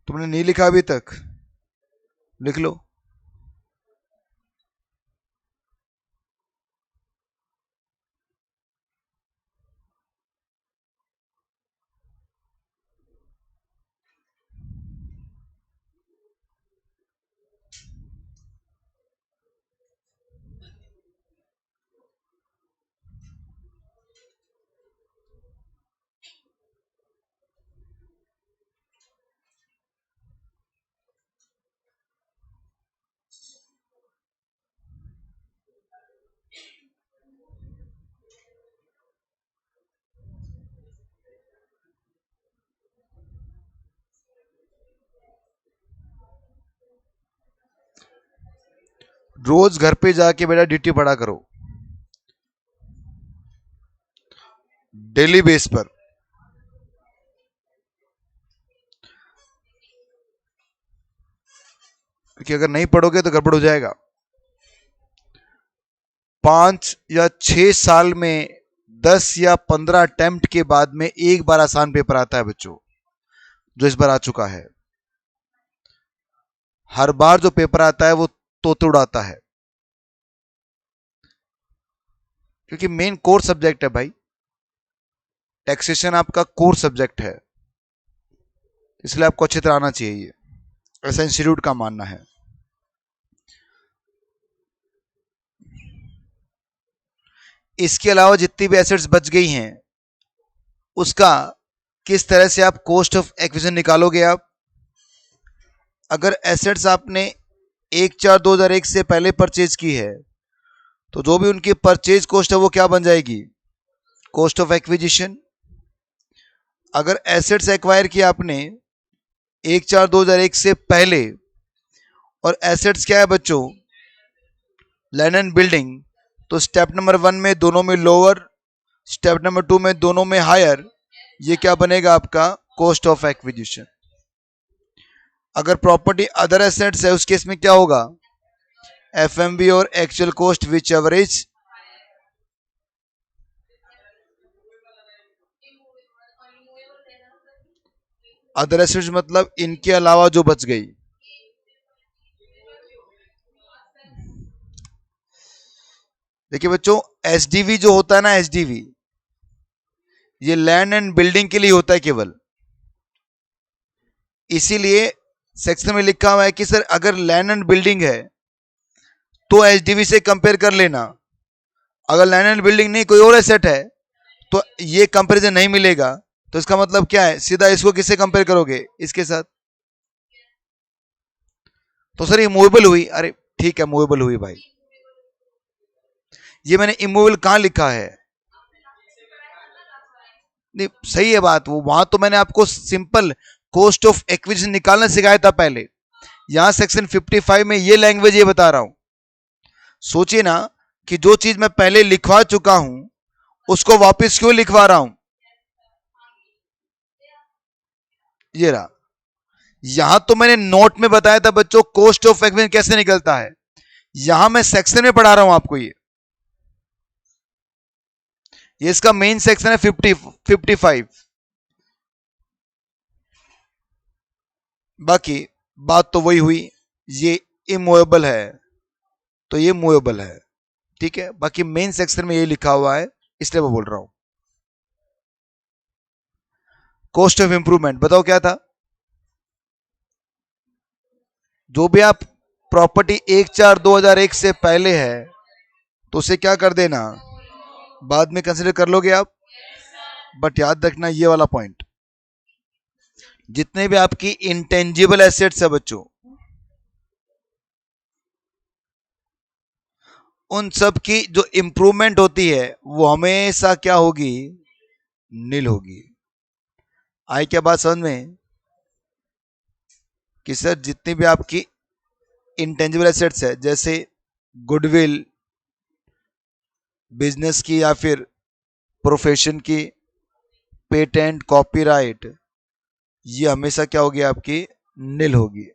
तुमने नहीं लिखा अभी तक? लिख लो। रोज घर पे जाके बेटा डीटी पढ़ा करो डेली बेस पर। क्योंकि अगर नहीं पढ़ोगे तो गड़बड़ हो जाएगा। 5 या 6 साल में 10 या 15 अटेम्प्ट के बाद में एक बार आसान पेपर आता है बच्चों, जो इस बार आ चुका है। हर बार जो पेपर आता है वो तोते उड़ाता है, क्योंकि मेन कोर सब्जेक्ट है भाई, टैक्सेशन आपका कोर सब्जेक्ट है, इसलिए आपको अच्छी तरह आना चाहिए, ऐसा इंस्टीट्यूट का मानना है। इसके अलावा जितनी भी एसेट्स बच गई हैं उसका किस तरह से आप कॉस्ट ऑफ एक्विजिशन निकालोगे। आप अगर एसेट्स आपने 1/4/2001 से पहले परचेज की है तो जो भी उनकी परचेज कॉस्ट है वो क्या बन जाएगी, कॉस्ट ऑफ एक्विजिशन। अगर एसेट्स एक्वायर किया आपने 1/4/2001 से पहले और एसेट्स क्या है बच्चों, लैंड एंड बिल्डिंग, तो स्टेप नंबर 1 में दोनों में लोअर, स्टेप नंबर 2 में दोनों में हायर, ये क्या बनेगा आपका कॉस्ट ऑफ एक्विजिशन। अगर प्रॉपर्टी अदर एसेट्स है उस केस में क्या होगा, एफएमवी और actual cost which average. Other assets मतलब इनके अलावा जो बच गई। देखिए बच्चों, एसडीवी जो होता है ना, एसडीवी ये लैंड एंड बिल्डिंग के लिए होता है केवल, इसीलिए सेक्शन में लिखा हुआ है कि सर अगर लैंड एंड बिल्डिंग है तो एसडीवी से कंपेयर कर लेना, अगर लैंड एंड बिल्डिंग नहीं कोई और एसेट है तो ये कंपैरिजन नहीं मिलेगा। तो इसका मतलब क्या है, सीधा इसको किससे कंपेयर करोगे, इसके साथ। तो सर ये मूवेबल हुई, अरे ठीक है मूवेबल हुई भाई, ये मैंने इमूवेबल कहां लिखा है, नहीं सही है बात, वो वहां तो मैंने आपको सिंपल कॉस्ट ऑफ एक्विजिशन निकालना सिखाया था पहले, यहां सेक्शन 55 में ये लैंग्वेज ये बता रहा हूं। सोचिए ना कि जो चीज मैं पहले लिखवा चुका हूं उसको वापस क्यों लिखवा रहा हूं। ये रहा, यहां तो मैंने नोट में बताया था बच्चों कॉस्ट ऑफ एक्विजिशन कैसे निकलता है, यहां मैं सेक्शन में पढ़ा रहा हूं आपको। ये इसका मेन सेक्शन है 55। बाकी बात तो वही हुई, ये इमूवेबल है तो ये मूवेबल है, ठीक है। बाकी मेन सेक्शन में ये लिखा हुआ है इसलिए मैं बोल रहा हूं। कॉस्ट ऑफ इंप्रूवमेंट बताओ क्या था, जो भी आप प्रॉपर्टी 1/4/2001 से पहले है तो उसे क्या कर देना, बाद में कंसीडर कर लोगे आप। बट याद रखना ये वाला पॉइंट, जितने भी आपकी इंटेंजिबल एसेट्स है बच्चों उन सब की जो इंप्रूवमेंट होती है वो हमेशा क्या होगी, नील होगी। आई क्या बात समझ में कि सर जितनी भी आपकी इंटेंजिबल एसेट्स है जैसे गुडविल बिजनेस की या फिर प्रोफेशन की, पेटेंट, कॉपीराइट, ये हमेशा क्या होगी आपकी, नील होगी।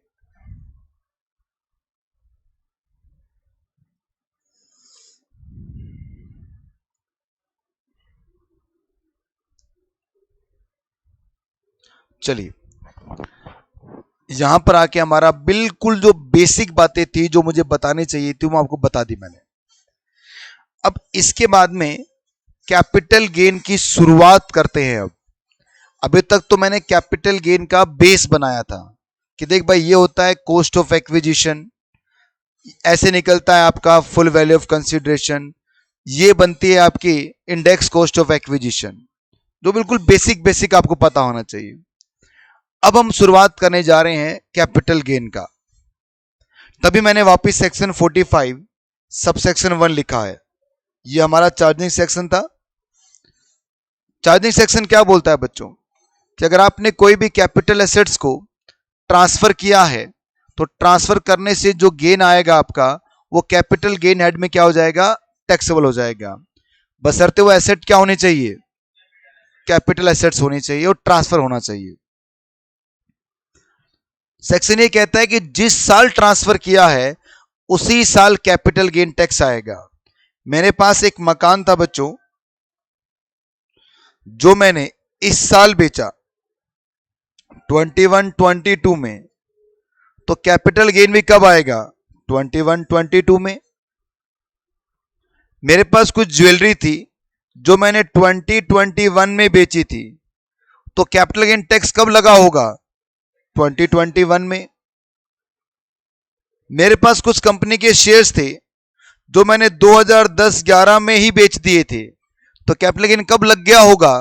चलिए यहां पर आके हमारा बिल्कुल जो बेसिक बातें थी जो मुझे बतानी चाहिए थी वो आपको बता दी मैंने। अब इसके बाद में कैपिटल गेन की शुरुआत करते हैं। अब अभी तक तो मैंने कैपिटल गेन का बेस बनाया था कि देख भाई ये होता है कॉस्ट ऑफ एक्विजिशन, ऐसे निकलता है आपका फुल वैल्यू ऑफ कंसिडरेशन, ये बनती है आपकी इंडेक्स कॉस्ट ऑफ एक्विजिशन, जो बिल्कुल बेसिक बेसिक आपको पता होना चाहिए। अब हम शुरुआत करने जा रहे हैं कैपिटल गेन का, तभी मैंने वापस सेक्शन 45 सब सेक्शन 1 लिखा है। ये हमारा चार्जिंग सेक्शन था। चार्जिंग सेक्शन क्या बोलता है बच्चों कि अगर आपने कोई भी कैपिटल एसेट्स को ट्रांसफर किया है तो ट्रांसफर करने से जो गेन आएगा आपका वो कैपिटल गेन हेड में क्या हो जाएगा, टैक्सेबल हो जाएगा, बशर्ते वो एसेट क्या होनी चाहिए, कैपिटल एसेट्स होनी चाहिए और ट्रांसफर होना चाहिए। सेक्शन ये कहता है कि जिस साल ट्रांसफर किया है उसी साल कैपिटल गेन टैक्स आएगा। मेरे पास एक मकान था बच्चों, जो मैंने इस साल बेचा 21-22 में, तो कैपिटल गेन भी कब आएगा, 21-22 में। मेरे पास कुछ ज्वेलरी थी जो मैंने 2021 में बेची थी, तो कैपिटल गेन टैक्स कब लगा होगा, 2021 में। मेरे पास कुछ कंपनी के शेयर्स थे जो मैंने 2010-11 में ही बेच दिए थे, तो कैपिटल गेन कब लग गया होगा।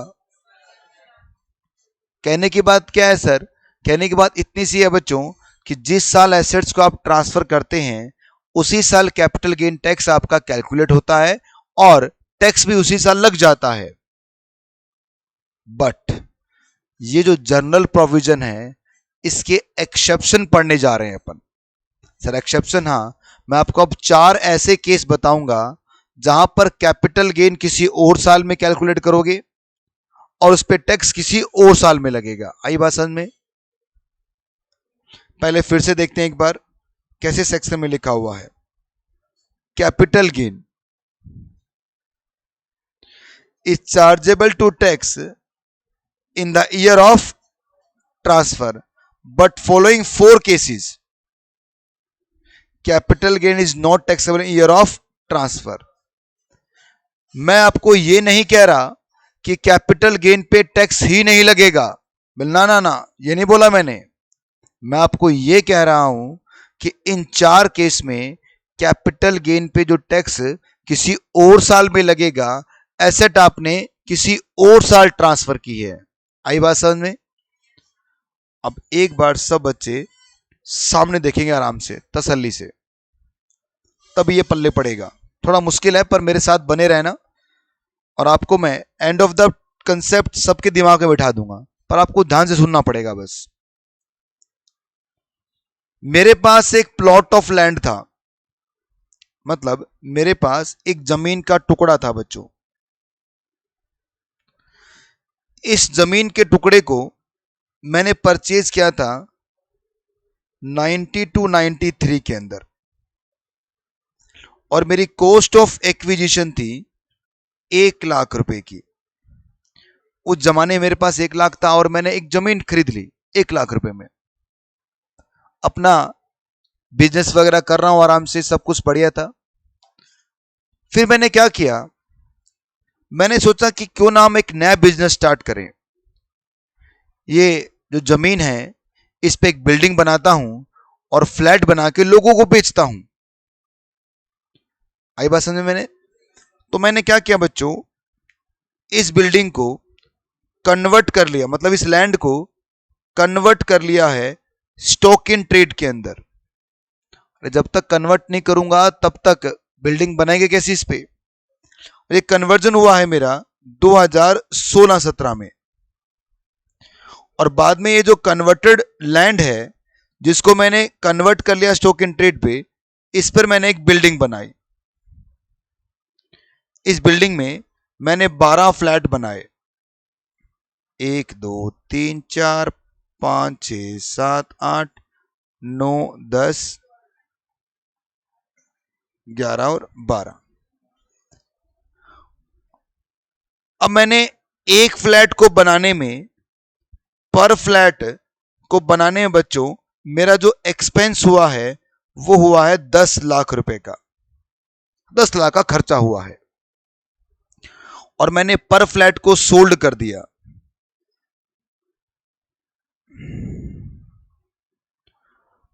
कहने की बात क्या है सर, कहने की बात इतनी सी है बच्चों कि जिस साल एसेट्स को आप ट्रांसफर करते हैं उसी साल कैपिटल गेन टैक्स आपका कैलकुलेट होता है और टैक्स भी उसी साल लग जाता है। बट ये जो जनरल प्रोविजन है इसके एक्सेप्शन पढ़ने जा रहे हैं अपन। सर एक्सेप्शन, हाँ, मैं आपको अब 4 ऐसे केस बताऊंगा जहां पर कैपिटल गेन किसी और साल में कैलकुलेट करोगे और उस पर टैक्स किसी और साल में लगेगा। आई बात समझ में। पहले फिर से देखते हैं एक बार कैसे सेक्शन में लिखा हुआ है। Capital gain is chargeable to tax in the year of transfer but following 4 cases capital gain is not taxable in year of transfer. मैं आपको यह नहीं कह रहा कि कैपिटल गेन पे टैक्स ही नहीं लगेगा, ना ना ना, ये नहीं बोला मैंने। मैं आपको यह कह रहा हूं कि इन 4 केस में कैपिटल गेन पे जो टैक्स किसी और साल में लगेगा, एसेट आपने किसी और साल ट्रांसफर की है। आई बात समझ में। अब एक बार सब बच्चे सामने देखेंगे आराम से, तसल्ली से, तब ये पल्ले पड़ेगा। थोड़ा मुश्किल है पर मेरे साथ बने रहना और आपको मैं एंड ऑफ द कंसेप्ट सबके दिमाग में बिठा दूंगा, पर आपको ध्यान से सुनना पड़ेगा बस। मेरे पास एक प्लॉट ऑफ लैंड था, मतलब मेरे पास एक जमीन का टुकड़ा था बच्चों। इस जमीन के टुकड़े को मैंने परचेज किया था 92-93 के अंदर और मेरी कॉस्ट ऑफ एक्विजिशन थी 1 लाख रुपए की। उस जमाने मेरे पास 1 लाख था और मैंने एक जमीन खरीद ली 1 लाख रुपए में। अपना बिजनेस वगैरह कर रहा हूं आराम से, सब कुछ बढ़िया था। फिर मैंने क्या किया, मैंने सोचा कि क्यों ना हम एक नया बिजनेस स्टार्ट करें। ये जो जमीन है इस पे एक बिल्डिंग बनाता हूं और फ्लैट बना के लोगों को बेचता हूं। आई बात समझ में। मैंने तो मैंने क्या किया बच्चों, इस बिल्डिंग को कन्वर्ट कर लिया, मतलब इस लैंड को कन्वर्ट कर लिया है स्टॉक इन ट्रेड के अंदर। जब तक कन्वर्ट नहीं करूंगा तब तक बिल्डिंग बनाएंगे कैसे इस पे। ये कन्वर्जन हुआ है मेरा 2016-17 में और बाद में ये जो कन्वर्टेड लैंड है जिसको मैंने कन्वर्ट कर लिया स्टॉक इन ट्रेड पे, इस पर मैंने एक बिल्डिंग बनाई। इस बिल्डिंग में मैंने 12 फ्लैट बनाए, 1 2 3 4 5 6 7 8 9 10 11 और 12। अब मैंने एक फ्लैट को बनाने में, पर फ्लैट को बनाने में बच्चों मेरा जो एक्सपेंस हुआ है वो हुआ है 10 लाख रुपए का। 10 लाख का खर्चा हुआ है और मैंने पर फ्लैट को सोल्ड कर दिया।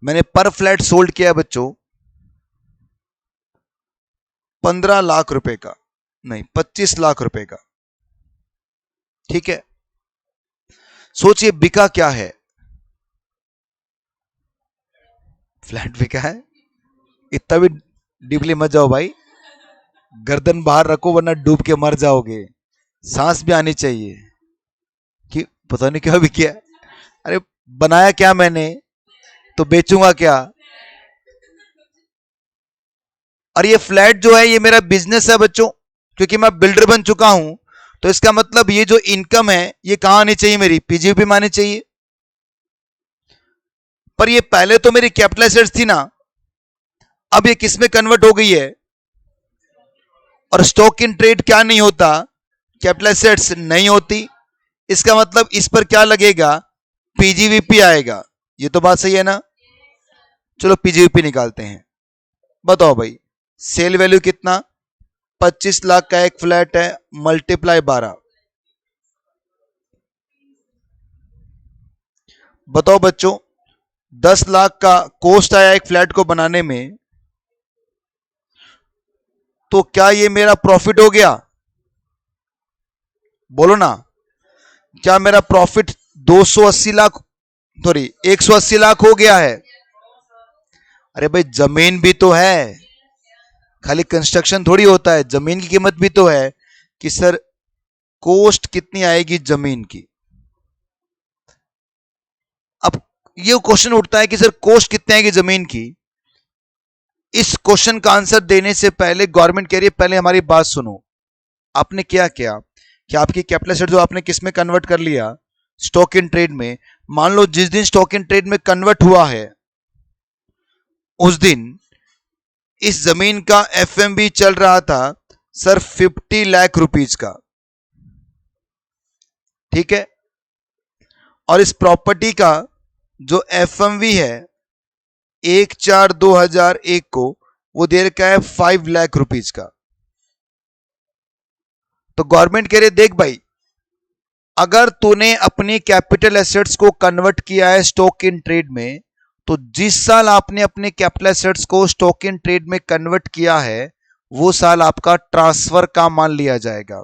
मैंने पर फ्लैट सोल्ड किया बच्चों 15 लाख रुपए का, नहीं 25 लाख रुपए का। ठीक है, सोचिए बिका क्या है, फ्लैट बिका है। इतना भी डीपली मत जाओ भाई, गर्दन बाहर रखो वरना डूब के मर जाओगे। सांस भी आनी चाहिए कि पता नहीं क्या बिका। अरे बनाया क्या मैंने, तो बेचूंगा क्या। और ये फ्लैट जो है ये मेरा बिजनेस है बच्चों, क्योंकि मैं बिल्डर बन चुका हूं, तो इसका मतलब ये जो इनकम है ये कहां आनी चाहिए, मेरी पीजीवीपी में आनी चाहिए। पर ये पहले तो मेरी कैपिटल एसेट्स थी ना, अब ये किस में कन्वर्ट हो गई है, और स्टॉक इन ट्रेड क्या नहीं होता, कैपिटल एसेट्स नहीं होती। इसका मतलब इस पर क्या लगेगा, पीजीवीपी आएगा। ये तो बात सही है ना। चलो पीजीवीपी निकालते हैं। बताओ भाई, सेल वैल्यू कितना, 25 लाख का एक फ्लैट है, मल्टीप्लाई 12। बताओ बच्चों, 10 लाख का कॉस्ट आया एक फ्लैट को बनाने में, तो क्या ये मेरा प्रॉफिट हो गया, बोलो ना। क्या मेरा प्रॉफिट 280 लाख, सॉरी 180 लाख हो गया है। अरे भाई जमीन भी तो है, खाली कंस्ट्रक्शन थोड़ी होता है, जमीन की कीमत भी तो है कि सर कॉस्ट कितनी आएगी जमीन की। अब ये क्वेश्चन उठता है कि सर कॉस्ट कितनी आएगी जमीन की। इस क्वेश्चन का आंसर देने से पहले गवर्नमेंट कह रही है पहले हमारी बात सुनो। आपने क्या किया कि आपकी कैपिटल एसेट जो आपने किस में कन्वर्ट कर लिया, स्टॉक इन ट्रेड में। मान लो जिस दिन स्टॉक इन ट्रेड में कन्वर्ट हुआ है उस दिन इस जमीन का एफएमवी चल रहा था सर 50 लाख रुपीज का, ठीक है। और इस प्रॉपर्टी का जो एफएमवी है 1/4/2001 को वो दे रखा है 5 लाख रुपीज का। तो गवर्नमेंट कह रहे देख भाई, अगर तूने अपनी कैपिटल एसेट्स को कन्वर्ट किया है स्टॉक इन ट्रेड में, तो जिस साल आपने अपने कैपिटल एसेट्स को स्टॉक इन ट्रेड में कन्वर्ट किया है वो साल आपका ट्रांसफर का मान लिया जाएगा।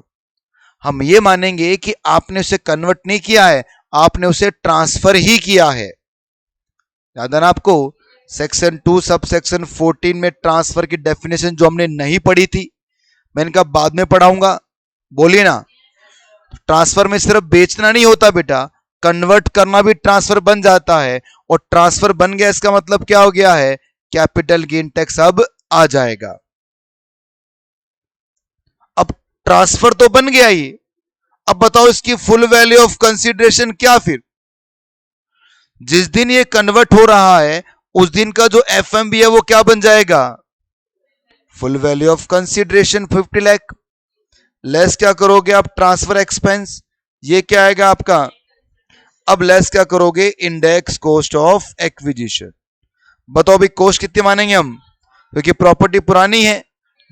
हम ये मानेंगे कि आपने उसे कन्वर्ट नहीं किया है, आपने उसे ट्रांसफर ही किया है। याद है ना आपको सेक्शन 2 सब सेक्शन 14 में ट्रांसफर की डेफिनेशन जो हमने नहीं पढ़ी थी, मैंने कहा बाद में पढ़ाऊंगा, बोलिए ना। ट्रांसफर में सिर्फ बेचना नहीं होता बेटा, कन्वर्ट करना भी ट्रांसफर बन जाता है। और ट्रांसफर बन गया इसका मतलब क्या हो गया है, कैपिटल गेन टैक्स अब आ जाएगा। अब ट्रांसफर तो बन गया ही, अब बताओ इसकी फुल वैल्यू ऑफ कंसीडरेशन क्या। फिर जिस दिन ये कन्वर्ट हो रहा है उस दिन का जो एफएमवी है वो क्या बन जाएगा, full value of consideration 50 lakh. Less क्या करोगे आप, ट्रांसफर एक्सपेंस, ये क्या आएगा आपका। अब लेस क्या करोगे, इंडेक्स कॉस्ट ऑफ एक्विजिशन। बताओ भाई कॉस्ट कितनी मानेंगे हम, क्योंकि प्रॉपर्टी पुरानी है,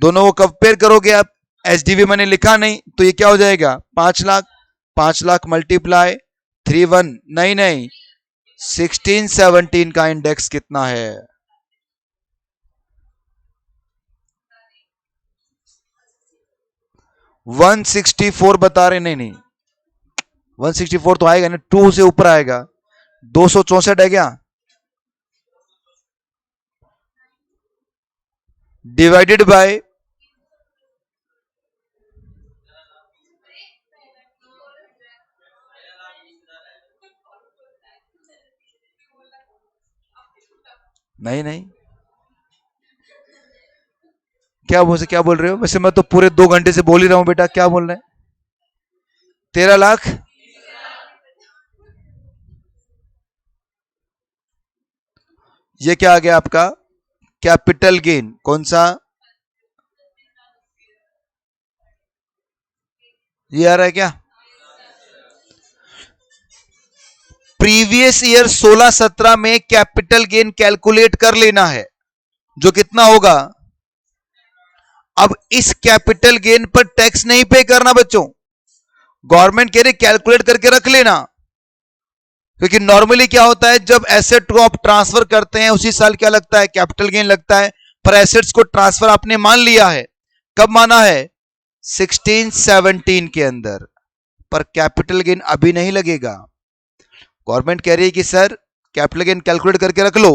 दोनों को कंपेयर करोगे आप, एसडीवी मैंने लिखा नहीं तो ये क्या हो जाएगा 5 लाख। 5 लाख मल्टीप्लाई 31, नहीं 1617 का इंडेक्स कितना है, 164 बता रहे, नहीं 164 तो आएगा ना, 2 से ऊपर आएगा, 264 है क्या, डिवाइडेड बाय नहीं क्या बोल रहे हो, वैसे मैं तो पूरे 2 घंटे से बोल ही रहा हूं बेटा, क्या बोल रहे हैं, 13 लाख। ये क्या आ गया आपका कैपिटल गेन, कौन सा, ये आ रहा है क्या। प्रीवियस ईयर 16-17 में कैपिटल गेन कैलकुलेट कर लेना है, जो कितना होगा। अब इस कैपिटल गेन पर टैक्स नहीं पे करना बच्चों, गवर्नमेंट कह रही कैलकुलेट करके रख लेना। क्योंकि नॉर्मली क्या होता है, जब एसेट को आप ट्रांसफर करते हैं उसी साल क्या लगता है, कैपिटल गेन लगता है। पर एसेट्स को ट्रांसफर आपने मान लिया है, कब माना है, 16-17 के अंदर, पर कैपिटल गेन अभी नहीं लगेगा। गवर्नमेंट कह रही है कि सर कैपिटल गेन कैलकुलेट करके रख लो,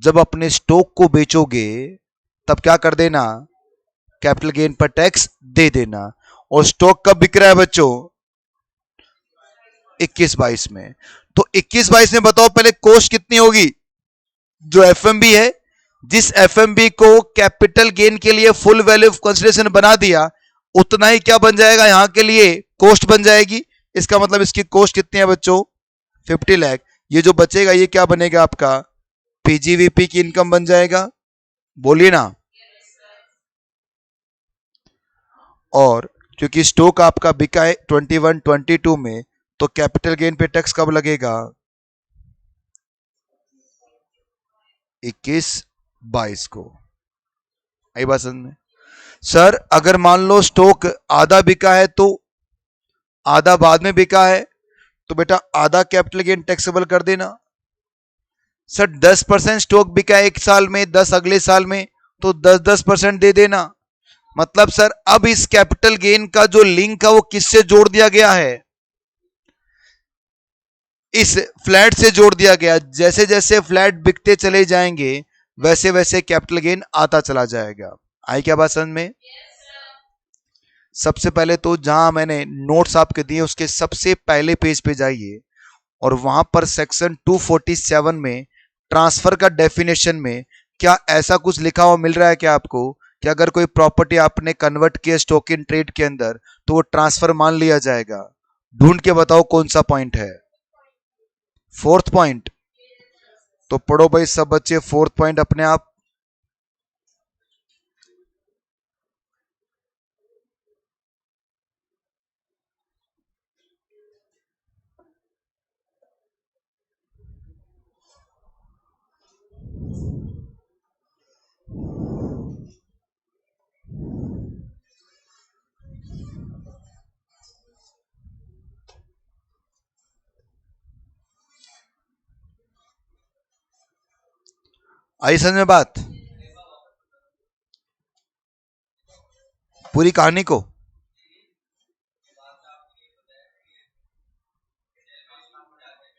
जब अपने स्टॉक को बेचोगे तब क्या कर देना, कैपिटल गेन पर टैक्स दे देना। और स्टॉक कब बिक रहा है बच्चों, 21-22 में। तो 21-22 में बताओ पहले कॉस्ट कितनी होगी, जो एफएमबी है जिस एफएमबी को कैपिटल गेन के लिए फुल वैल्यू ऑफ कंसिडरेशन बना दिया, उतना ही क्या बन जाएगा यहां के लिए, कॉस्ट बन जाएगी। इसका मतलब इसकी कॉस्ट कितनी है बच्चों, 50 लाख। ये जो बचेगा ये क्या बनेगा आपका, पीजीवीपी की इनकम बन जाएगा, बोलिए ना। और क्योंकि स्टॉक आपका बिका है 21-22 में, तो कैपिटल गेन पे टैक्स कब लगेगा, 21-22 को। आई बात समझ में। सर अगर मान लो स्टॉक आधा बिका है तो आधा बाद में बिका है, तो बेटा आधा कैपिटल गेन टैक्सेबल कर देना। सर 10% स्टॉक बिका है एक साल में, 10 अगले साल में, तो 10-10% दे देना। मतलब सर अब इस कैपिटल गेन का जो लिंक है वो किससे जोड़ दिया गया है, इस फ्लैट से जोड़ दिया गया। जैसे जैसे फ्लैट बिकते चले जाएंगे वैसे वैसे कैपिटल गेन आता चला जाएगा। आई क्या बात समझ में। सबसे पहले तो जहां मैंने नोट्स आपके दिए उसके सबसे पहले पेज पे जाइए और वहां पर सेक्शन 247 में ट्रांसफर का डेफिनेशन में क्या ऐसा कुछ लिखा हुआ मिल रहा है क्या आपको, कि अगर कोई प्रॉपर्टी आपने कन्वर्ट किया स्टॉक इन ट्रेड के अंदर तो वो ट्रांसफर मान लिया जाएगा। ढूंढ के बताओ कौन सा पॉइंट है, 4th पॉइंट। तो पढ़ो भाई सब बच्चे 4th पॉइंट अपने आप। आई समझ में बात, पूरी कहानी को।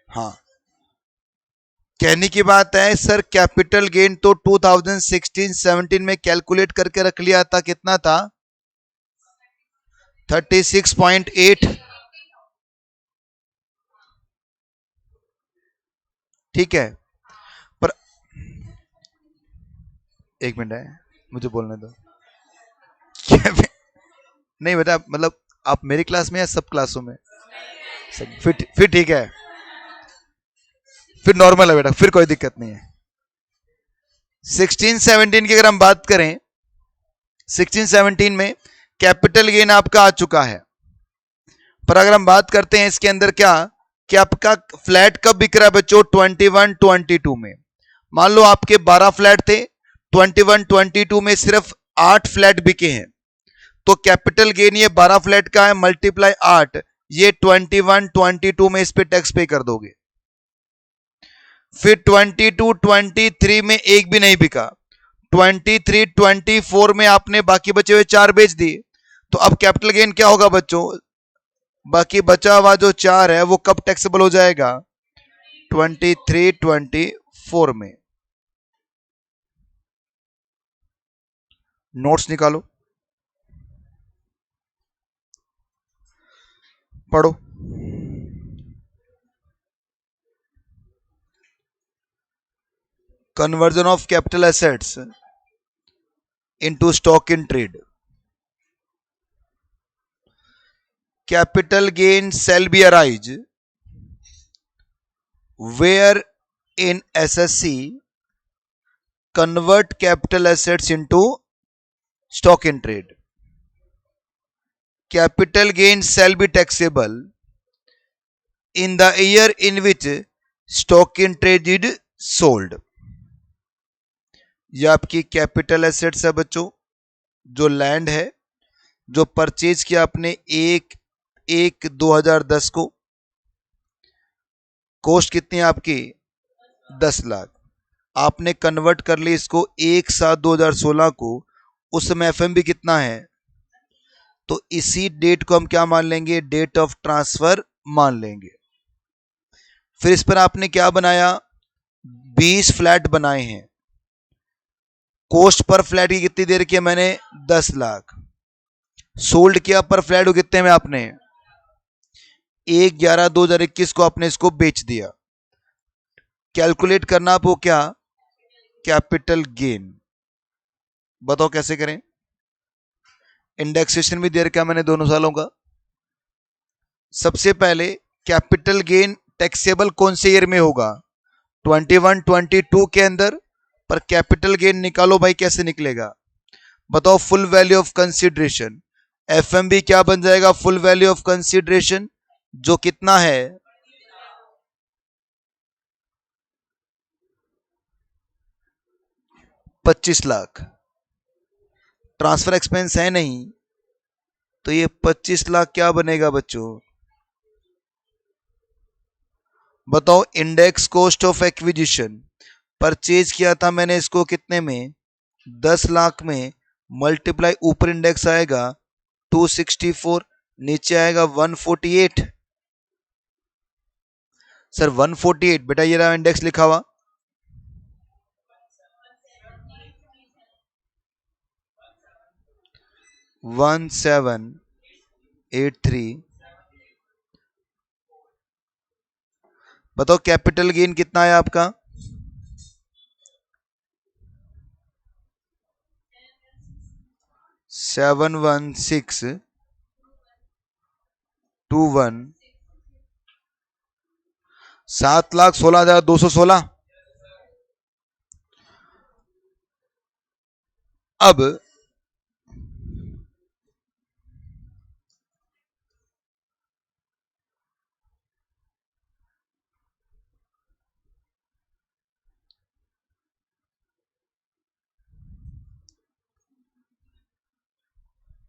हाँ कहने की बात है सर, कैपिटल गेन तो 2016-17 में कैलकुलेट करके रख लिया था, कितना था 36.8। ठीक है, पर एक मिनट है मुझे बोलने दो। नहीं बेटा, मतलब आप मेरी क्लास में या सब क्लासों में, फिर ठीक है, फिर नॉर्मल है बेटा, फिर कोई दिक्कत नहीं है। 16-17 की अगर हम बात करें, 16-17 में कैपिटल गेन आपका आ चुका है। पर अगर हम बात करते हैं इसके अंदर क्या कि आपका फ्लैट कब बिक रहा है बच्चों, 21-22 में। मान लो आपके 12 फ्लैट थे, 21-22 में सिर्फ 8 फ्लैट बिके हैं, तो कैपिटल गेन ये 12 फ्लैट का है मल्टीप्लाई 8, ये 21-22 में इस पे टैक्स पे कर दोगे। फिर 22-23 में एक भी नहीं बिका, 23-24 में आपने बाकी बचे हुए 4 बेच दिए, तो अब कैपिटल गेन क्या होगा बच्चों, बाकी बचा हुआ जो 4 है वो कब टैक्सेबल हो जाएगा, 23-24 में। नोट्स निकालो, पढ़ो। Conversion of capital assets into stock in trade. Capital gain shall be arise where in SSC convert capital assets into stock in trade. Capital gain shall be taxable in the year in which stock in trade is sold. ये आपकी capital assets है बच्चों, जो land है जो purchase किया आपने 1/1/2010 को, कॉस्ट कितनी है आपकी 10 लाख, आपने कन्वर्ट कर ली इसको 1/7/2016 को, उस समय एफएमबी कितना है, तो इसी डेट को हम क्या मान लेंगे, डेट ऑफ ट्रांसफर मान लेंगे। फिर इस पर आपने क्या बनाया, 20 फ्लैट बनाए हैं, कॉस्ट पर फ्लैट की कितनी देर की मैंने 10 लाख, सोल्ड किया पर फ्लैट को कितने में आपने 1/11/2021 को आपने इसको बेच दिया। कैलकुलेट करना आपको क्या, कैपिटल गेन। बताओ कैसे करें। इंडेक्सेशन भी दे रखा मैंने दोनों सालों का। सबसे पहले कैपिटल गेन टैक्सेबल कौन से ईयर में होगा, 21 22 के अंदर। पर कैपिटल गेन निकालो भाई, कैसे निकलेगा बताओ। Full value of consideration, FMB क्या बन जाएगा, फुल वैल्यू ऑफ कंसीडरेशन, जो कितना है 25 लाख। ट्रांसफर एक्सपेंस है नहीं, तो ये 25 लाख क्या बनेगा बच्चों। बताओ index cost of acquisition, purchase किया था मैंने इसको कितने में, 10 लाख में। मल्टीप्लाई ऊपर इंडेक्स आएगा 264, नीचे आएगा 148। सर 148 बेटा, ये रहा इंडेक्स लिखा हुआ। One seven eight three. बताओ कैपिटल गेन कितना है आपका, 71621, 7,16,216। अब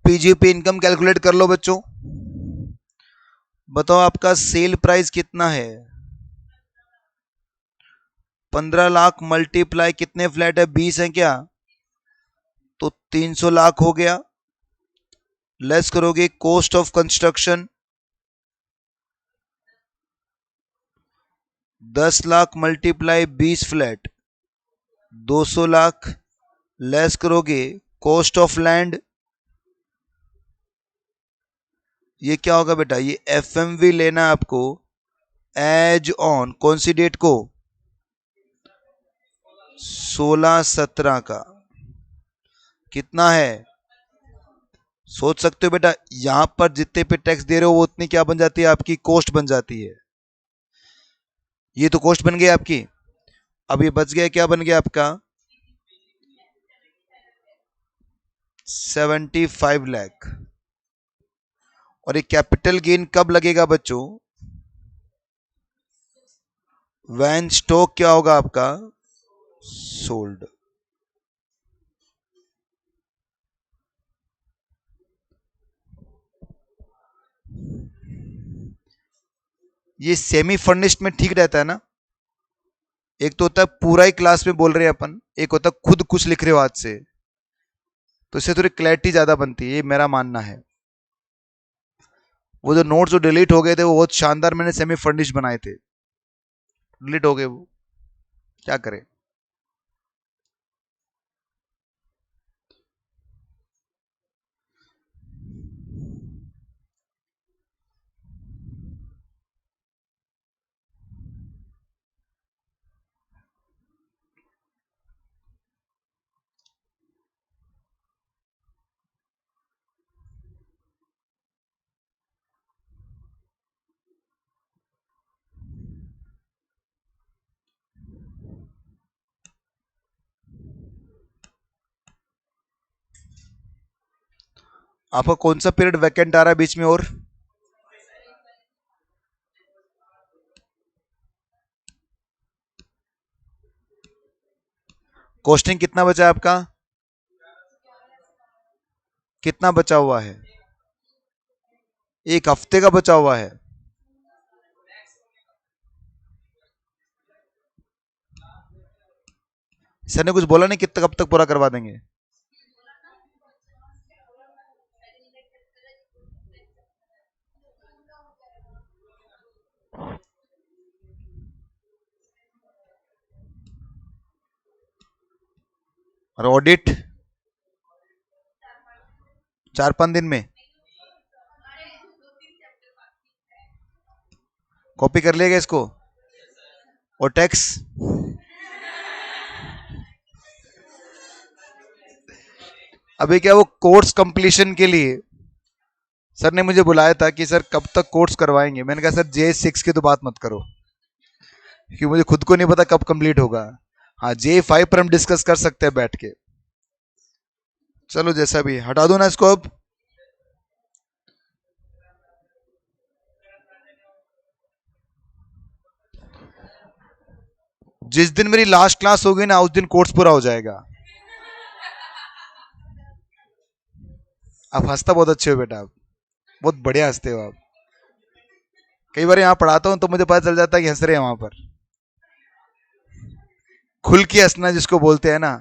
पीजीपी इनकम कैलकुलेट कर लो बच्चों। बताओ आपका सेल प्राइस कितना है, 15 लाख मल्टीप्लाई कितने फ्लैट है, 20 है क्या, तो 300 लाख हो गया। लेस करोगे cost of construction, 10 lakh multiply 20 flat, 200 lakh. Less करोगे कॉस्ट ऑफ लैंड, ये क्या होगा बेटा, ये एफएमवी लेना है आपको एज ऑन कौन सी डेट को, 16/17 का। कितना है, सोच सकते हो बेटा, यहां पर जितने पे टैक्स दे रहे हो वो उतनी क्या बन जाती है आपकी, कॉस्ट बन जाती है। ये तो कॉस्ट बन गई आपकी। अब ये बच गया, क्या बन गया आपका, 75 लाख। और ये कैपिटल गेन कब लगेगा बच्चों, वैन स्टॉक क्या होगा आपका, सोल्ड। ये सेमी फर्निश्ड में ठीक रहता है ना। एक तो होता है पूरा ही क्लास में बोल रहे हैं अपन, एक होता है खुद कुछ लिख रहे हो हाथ से, तो इससे थोड़ी क्लैरिटी ज्यादा बनती है, ये मेरा मानना है। वो जो नोट्स जो डिलीट हो गए थे वो बहुत शानदार मैंने सेमी फर्निश्ड बनाए थे, डिलीट हो गए वो, क्या करें। आपका कौन सा पीरियड वैकेंट आ रहा है बीच में, और कॉस्टिंग कितना बचा है आपका, कितना बचा हुआ है, एक हफ्ते का बचा हुआ है। सर ने कुछ बोला नहीं कितना कब तक पूरा करवा देंगे। और ऑडिट 4-5 दिन में कॉपी कर लिएगा इसको। और टैक्स अभी क्या वो कोर्स कंप्लीशन के लिए सर ने मुझे बुलाया था कि सर कब तक कोर्स करवाएंगे। मैंने कहा सर J6 की तो बात मत करो, क्योंकि मुझे खुद को नहीं पता कब कंप्लीट होगा। हाँ, J5 पर हम डिस्कस कर सकते हैं बैठ के। चलो जैसा भी, हटा दो ना इसको अब। जिस दिन मेरी लास्ट क्लास होगी ना उस दिन कोर्स पूरा हो जाएगा। आप हंसता बहुत अच्छे हो बेटा, आप बहुत बढ़िया हंसते हो आप। कई बार यहाँ पढ़ाता हूँ तो मुझे पता चल जाता है कि हंस रहे हैं वहां पर। खुल के हंसना जिसको बोलते हैं ना,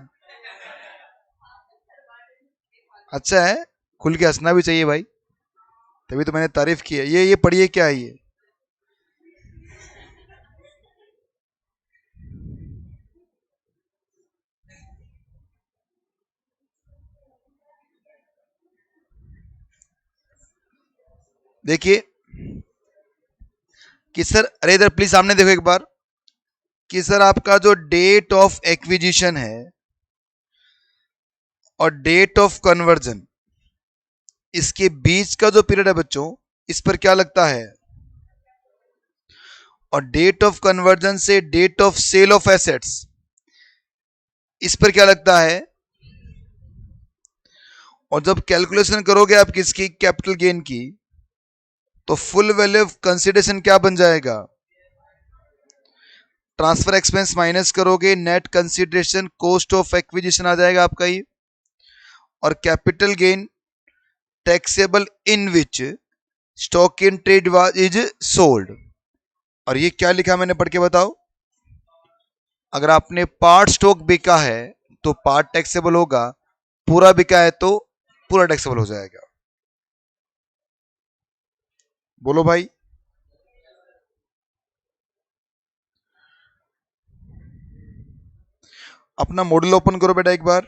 अच्छा है, खुल के हंसना भी चाहिए भाई। तभी तो मैंने तारीफ की है। ये पढ़िए, क्या है ये? देखिए कि सर, अरे इधर प्लीज सामने देखो एक बार, कि सर आपका जो डेट ऑफ एक्विजिशन है और डेट ऑफ कन्वर्जन, इसके बीच का जो पीरियड है बच्चों, इस पर क्या लगता है? और डेट ऑफ कन्वर्जन से date of sale of assets, इस पर क्या लगता है? और जब कैलकुलेशन करोगे आप किसकी, कैपिटल गेन की, तो फुल वैल्यू ऑफ कंसिडरेशन क्या बन जाएगा? ट्रांसफर एक्सपेंस माइनस करोगे, net consideration cost of acquisition आ जाएगा आपका ही। और capital gain taxable in which stock in trade is sold. और ये क्या लिखा मैंने, पढ़ के बताओ। अगर आपने पार्ट स्टॉक बिका है तो पार्ट टैक्सेबल होगा, पूरा बिका है तो पूरा टैक्सेबल हो जाएगा। बोलो भाई। अपना मॉडल ओपन करो बेटा एक बार।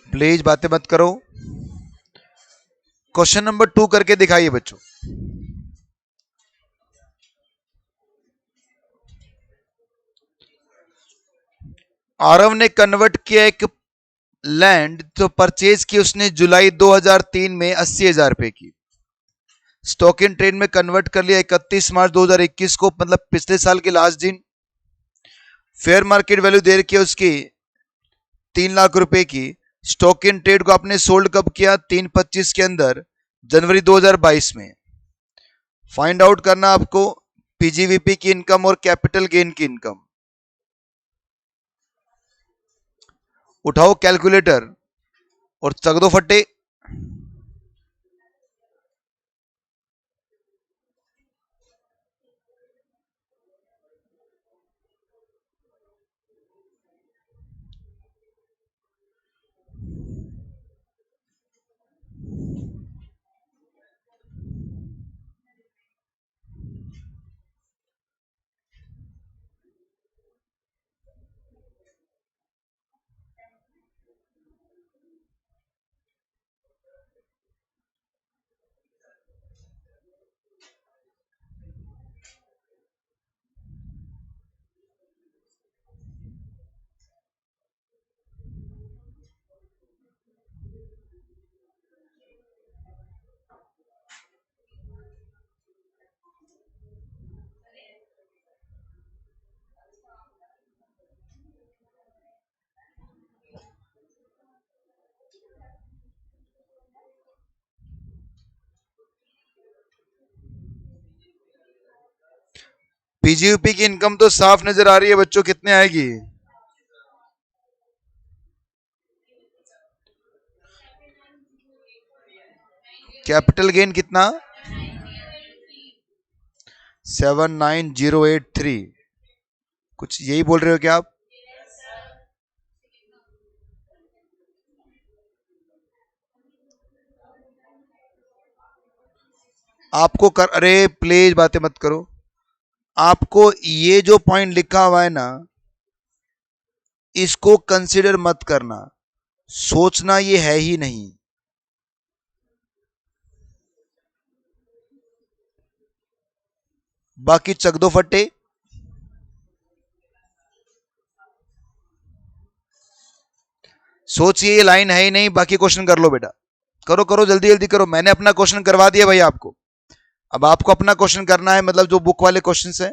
प्लीज बातें मत करो। क्वेश्चन नंबर 2 करके दिखाइए बच्चों। आरव ने कन्वर्ट किया एक लैंड, तो परचेज की उसने जुलाई 2003 में 80,000 रुपए की। स्टॉक इन ट्रेड में कन्वर्ट कर लिया 31 मार्च 2021 को, मतलब पिछले साल के लास्ट दिन। फेयर मार्केट वैल्यू दे रखी है उसकी 3 लाख रुपए की। स्टॉक इन ट्रेड को आपने सोल्ड कब किया? 3/25 के अंदर, जनवरी 2022 में। फाइंड आउट करना आपको पीजीवीपी की इनकम और कैपिटल गेन की इनकम। उठाओ कैलकुलेटर और चक दो फट्टे। पीजीयूपी की इनकम तो साफ नजर आ रही है बच्चों, कितने आएगी? कैपिटल गेन कितना? 79083। कुछ यही बोल रहे हो क्या आप? आपको कर, अरे प्लीज बातें मत करो। आपको ये जो पॉइंट लिखा हुआ है ना, इसको कंसिडर मत करना, सोचना ये है ही नहीं। बाकी चक दो फट्टे। सोचिए, ये लाइन है ही नहीं, बाकी क्वेश्चन कर लो बेटा। करो करो, जल्दी जल्दी करो। मैंने अपना क्वेश्चन करवा दिया भाई आपको। अब आपको अपना क्वेश्चन करना है, मतलब जो बुक वाले क्वेश्चन है।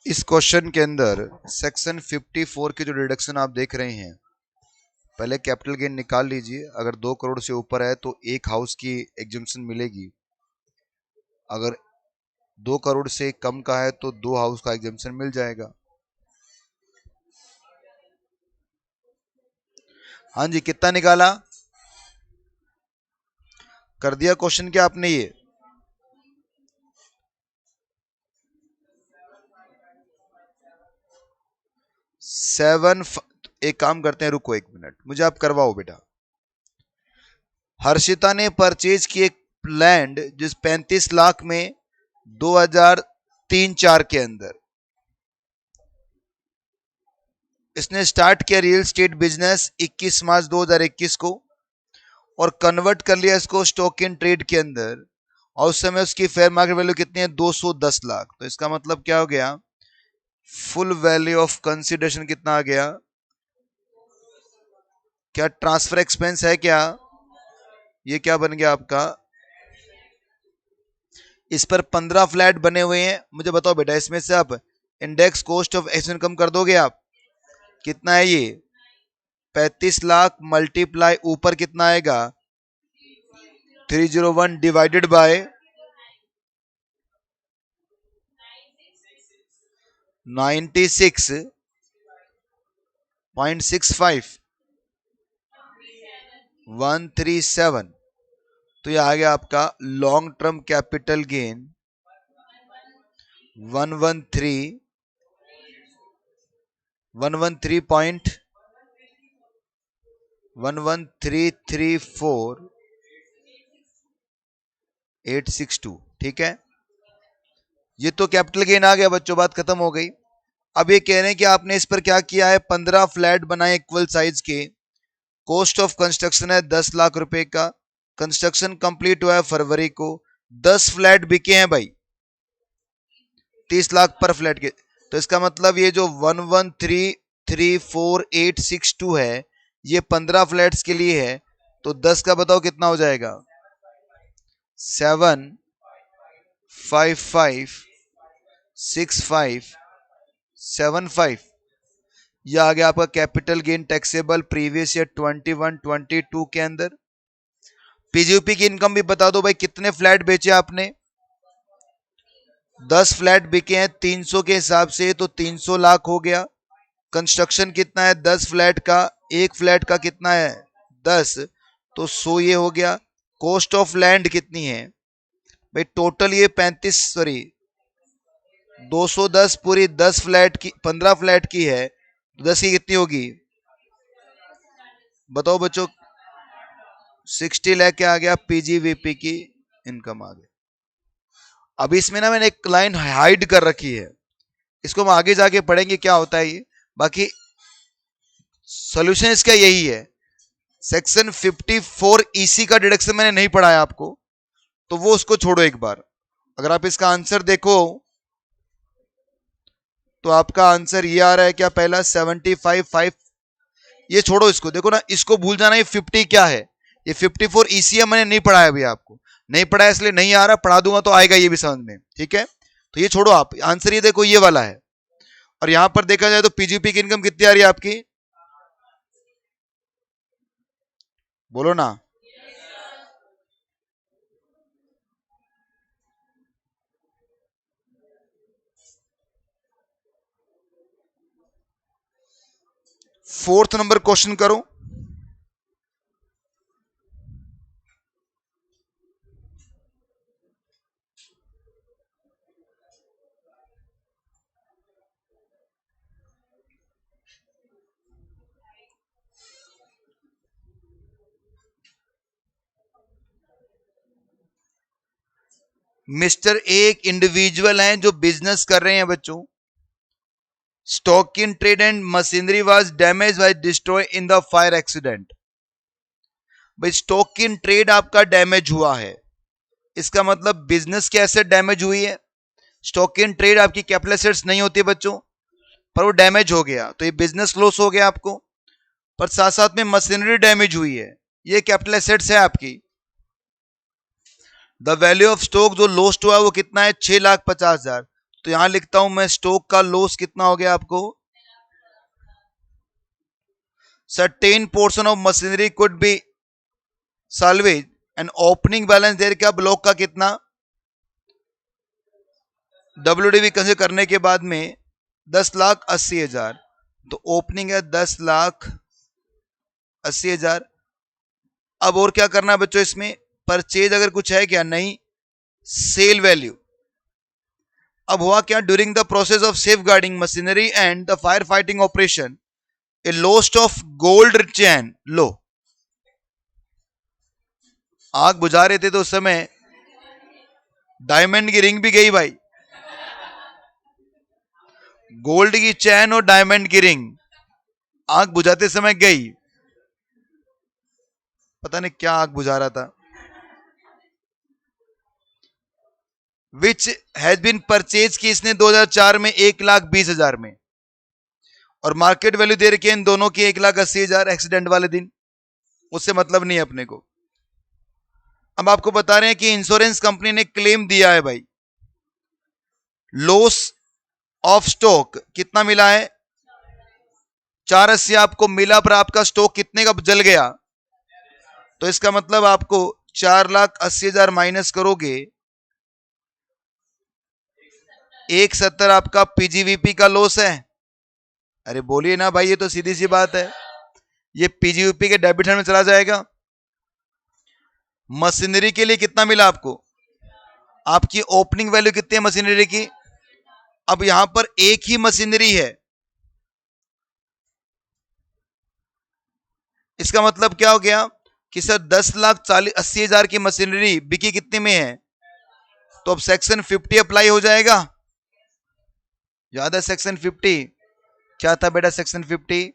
इस क्वेश्चन के अंदर सेक्शन 54 के जो डिडक्शन आप देख रहे हैं, पहले कैपिटल गेन निकाल लीजिए। अगर 2 करोड़ से ऊपर है तो एक हाउस की एग्जम्पशन मिलेगी, अगर 2 करोड़ से कम का है तो 2 हाउस का एग्जम्पशन मिल जाएगा। हाँ जी, कितना निकाला? कर दिया क्वेश्चन क्या आपने? ये सेवन। एक काम करते हैं, रुको 1 मिनट, मुझे आप करवाओ बेटा। हर्षिता ने परचेज की एक लैंड जिस 35 लाख में 2003-4 के अंदर इसने स्टार्ट किया रियल स्टेट बिजनेस 21 मार्च 2021 को, और कन्वर्ट कर लिया इसको स्टॉक इन ट्रेड के अंदर, और उस समय उसकी फेयर मार्केट वैल्यू कितनी है? 210 लाख। तो इसका मतलब क्या हो गया? फुल वैल्यू ऑफ कंसिडरेशन कितना आ गया? क्या ट्रांसफर एक्सपेंस है क्या? ये क्या बन गया आपका? इस पर 15 फ्लैट बने हुए हैं। मुझे बताओ बेटा, इसमें से आप index cost of x income कर दोगे आप? कितना है ये? 35 लाख मल्टीप्लाई ऊपर कितना आएगा? 301 डिवाइडेड बाय 96.65 137। तो ये आ गया आपका long term capital gain 113 113 point 11,334,862, ठीक है। ये तो कैपिटल गेन आ गया बच्चों, बात खत्म हो गई। अब ये कह रहे हैं कि आपने इस पर क्या किया है, 15 फ्लैट बनाए इक्वल साइज के, कॉस्ट ऑफ कंस्ट्रक्शन है 10 लाख रुपए का, कंस्ट्रक्शन कंप्लीट हुआ है फरवरी को, 10 फ्लैट बिके हैं भाई 30 लाख पर फ्लैट के। तो इसका मतलब ये जो 11,334,862 है ये 15 फ्लैट्स के लिए है। तो 10 का बताओ कितना हो जाएगा, 7556575। यह आ गया आपका capital gain taxable previous year 21-22 के अंदर। पीजीपी की इनकम भी बता दो भाई, कितने फ्लैट बेचे आपने, 10 फ्लैट बिके हैं 300 के हिसाब से, तो 300 लाख हो गया। कंस्ट्रक्शन कितना है 10 फ्लैट का, एक फ्लैट का कितना है 10, तो 100 ये हो गया। कॉस्ट ऑफ लैंड कितनी है भाई, टोटल ये 210 पूरी 10 फ्लैट की 15 फ्लैट की है, 10 की कितनी होगी बताओ बच्चों, 60 लाख के आ गया पीजीवीपी की इनकम आ गई। अभी इसमें ना मैंने एक लाइन हाइड कर रखी है, इसको हम आगे जाके पढ़ेंगे क्या होता है ये। बाकी सॉल्यूशन इसका यही है, सेक्शन 54 ईसी का डिडक्शन मैंने नहीं पढ़ाया आपको, तो वो उसको छोड़ो एक बार। अगर आप इसका आंसर देखो तो आपका आंसर ये आ रहा है क्या, पहला 75,5, ये छोड़ो इसको, देखो ना इसको भूल जाना, ये 50 क्या है, ये 54 ईसीएम मैंने नहीं पढ़ाया अभी आपको, नहीं पढ़ाया इसलिए नहीं आ रहा, पढ़ा दूंगा तो आएगा ये भी समझ में, ठीक है। तो ये छोड़ो, आप आंसर ये देखो ये वाला है। और यहां पर देखा जाए तो पीजीपी की इनकम कितनी आ रही है आपकी, बोलो ना, फोर्थ नंबर क्वेश्चन करो। मिस्टर एक इंडिविजुअल हैं जो बिजनेस कर रहे हैं बच्चों, stock in trade and machinery was damage was destroy in the fire accident. भाई स्टॉक इन ट्रेड आपका डैमेज हुआ है, इसका मतलब बिजनेस की एसेट डैमेज हुई है। स्टॉक इन ट्रेड आपकी कैपिटल एसेट्स नहीं होती बच्चों, पर वो डैमेज हो गया तो ये बिजनेस लॉस हो गया आपको। पर साथ साथ में मशीनरी डैमेज हुई है, ये कैपिटल एसेट्स है आपकी। द वैल्यू ऑफ स्टॉक जो लॉस्ट हुआ है वो कितना है, 6,50,000। तो यहां लिखता हूं मैं स्टॉक का लॉस कितना हो गया आपको, certain portion of machinery could be salvage and opening balance there क्या ब्लॉक का कितना, WDV कंसिडर करने के बाद में 10,80,000, तो ओपनिंग है 10,80,000। अब और क्या करना है बच्चों इसमें, परचेज अगर कुछ है क्या, नहीं, सेल वैल्यू। अब हुआ क्या, during the process of safeguarding machinery and the fire fighting operation a lost of gold chain, लो आग बुझा रहे थे तो उस समय डायमंड की रिंग भी गई भाई, गोल्ड की चैन और डायमंड की रिंग आग बुझाते समय गई, पता नहीं क्या आग बुझा रहा था। विच हैज बीन परचेज की इसने 2004 में 1,20,000 में, और मार्केट वैल्यू दे रखी है इन दोनों की 1,80,000 एक्सीडेंट वाले दिन, उससे मतलब नहीं है अपने को। अब आपको बता रहे हैं कि इंश्योरेंस कंपनी ने क्लेम दिया है भाई, लॉस ऑफ स्टॉक कितना मिला है, 480 आपको मिला, पर आपका स्टॉक कितने का जल गया, तो इसका मतलब आपको 4,80,000 माइनस करोगे, 170 आपका पीजीवीपी का लॉस है। अरे बोलिए ना भाई, ये तो सीधी सी बात है, ये पीजीवीपी के डेबिट हैंड में चला जाएगा। मशीनरी के लिए कितना मिला आपको, आपकी ओपनिंग वैल्यू कितनी है मशीनरी की, अब यहां पर एक ही मशीनरी है, इसका मतलब क्या हो गया कि सर 10,80,000 की मशीनरी बिकी कितने में है, तो अब सेक्शन 50 अप्लाई हो जाएगा। याद है सेक्शन 50 क्या था बेटा? सेक्शन 50,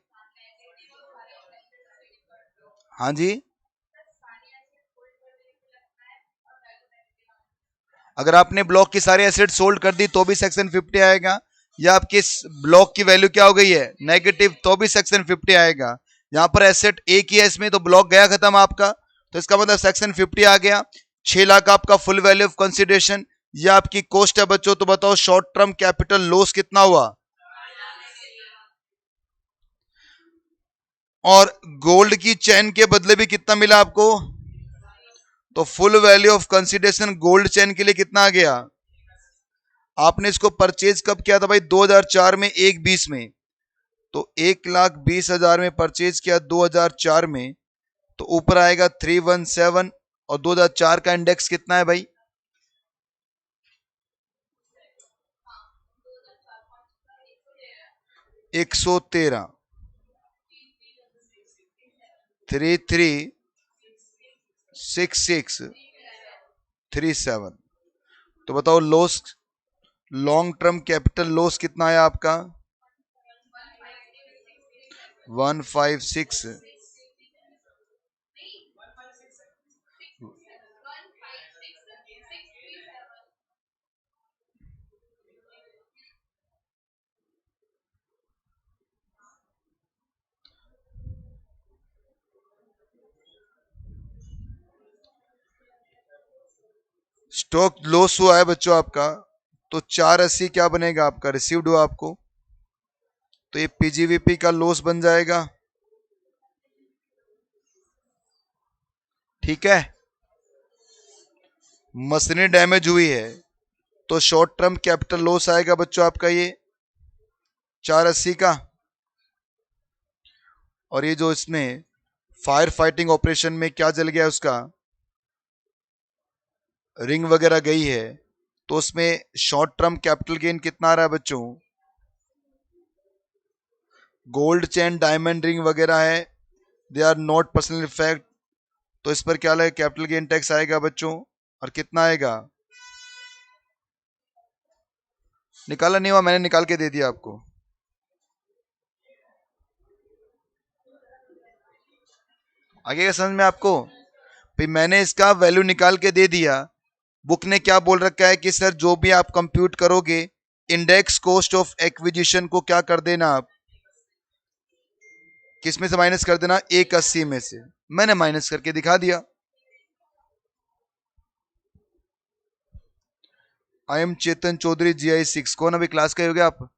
हाँ जी, अगर आपने ब्लॉक की सारे एसेट सोल्ड कर दी तो भी सेक्शन 50 आएगा, या आपके ब्लॉक की वैल्यू क्या हो गई है नेगेटिव, तो भी सेक्शन 50 आएगा। यहां पर एसेट एक ही है इसमें, तो ब्लॉक गया खत्म आपका, तो इसका मतलब सेक्शन 50 आ गया। 6 लाख आपका फुल वैल्यू ऑफ कंसिडरेशन, ये आपकी कॉस्ट है बच्चों। तो बताओ शॉर्ट टर्म कैपिटल लॉस कितना हुआ, और गोल्ड की चेन के बदले भी कितना मिला आपको, तो full value of consideration gold chain के लिए कितना आ गया। आपने इसको परचेज कब किया था भाई? 2004 में, 1/20 में। तो 1,20,000 में परचेज किया 2004 में, तो ऊपर आएगा 317, और 2004 का इंडेक्स कितना है भाई? 113, 336637। तो बताओ loss, long term capital loss कितना है आपका? 156। स्टॉक लॉस हुआ है बच्चों आपका, तो 480 क्या बनेगा आपका? रिसीव्ड हुआ आपको, तो ये पीजीवीपी का लॉस बन जाएगा। ठीक है, मशीनरी डैमेज हुई है तो शॉर्ट टर्म कैपिटल लॉस आएगा बच्चों आपका ये 480 का। और ये जो इसने फायर फाइटिंग ऑपरेशन में क्या जल गया, उसका रिंग वगैरह गई है, तो उसमें शॉर्ट टर्म कैपिटल गेन कितना आ रहा है बच्चों? गोल्ड चेन डायमंड रिंग वगैरह है, they are not personal effect, तो इस पर क्या लगे? कैपिटल गेन टैक्स आएगा बच्चों। और कितना आएगा? निकाला नहीं हुआ, मैंने निकाल के दे दिया आपको। आगे का समझ में आपको? फिर मैंने इसका वैल्यू निकाल के दे दिया। बुक ने क्या बोल रखा है कि सर जो भी आप कंप्यूट करोगे, इंडेक्स कॉस्ट ऑफ एक्विजिशन को क्या कर देना आप, किस में से माइनस कर देना? 180 में से। मैंने माइनस करके दिखा दिया। I am Chetan Chaudhary, GI 6। कौन अभी क्लास का हो गया आप?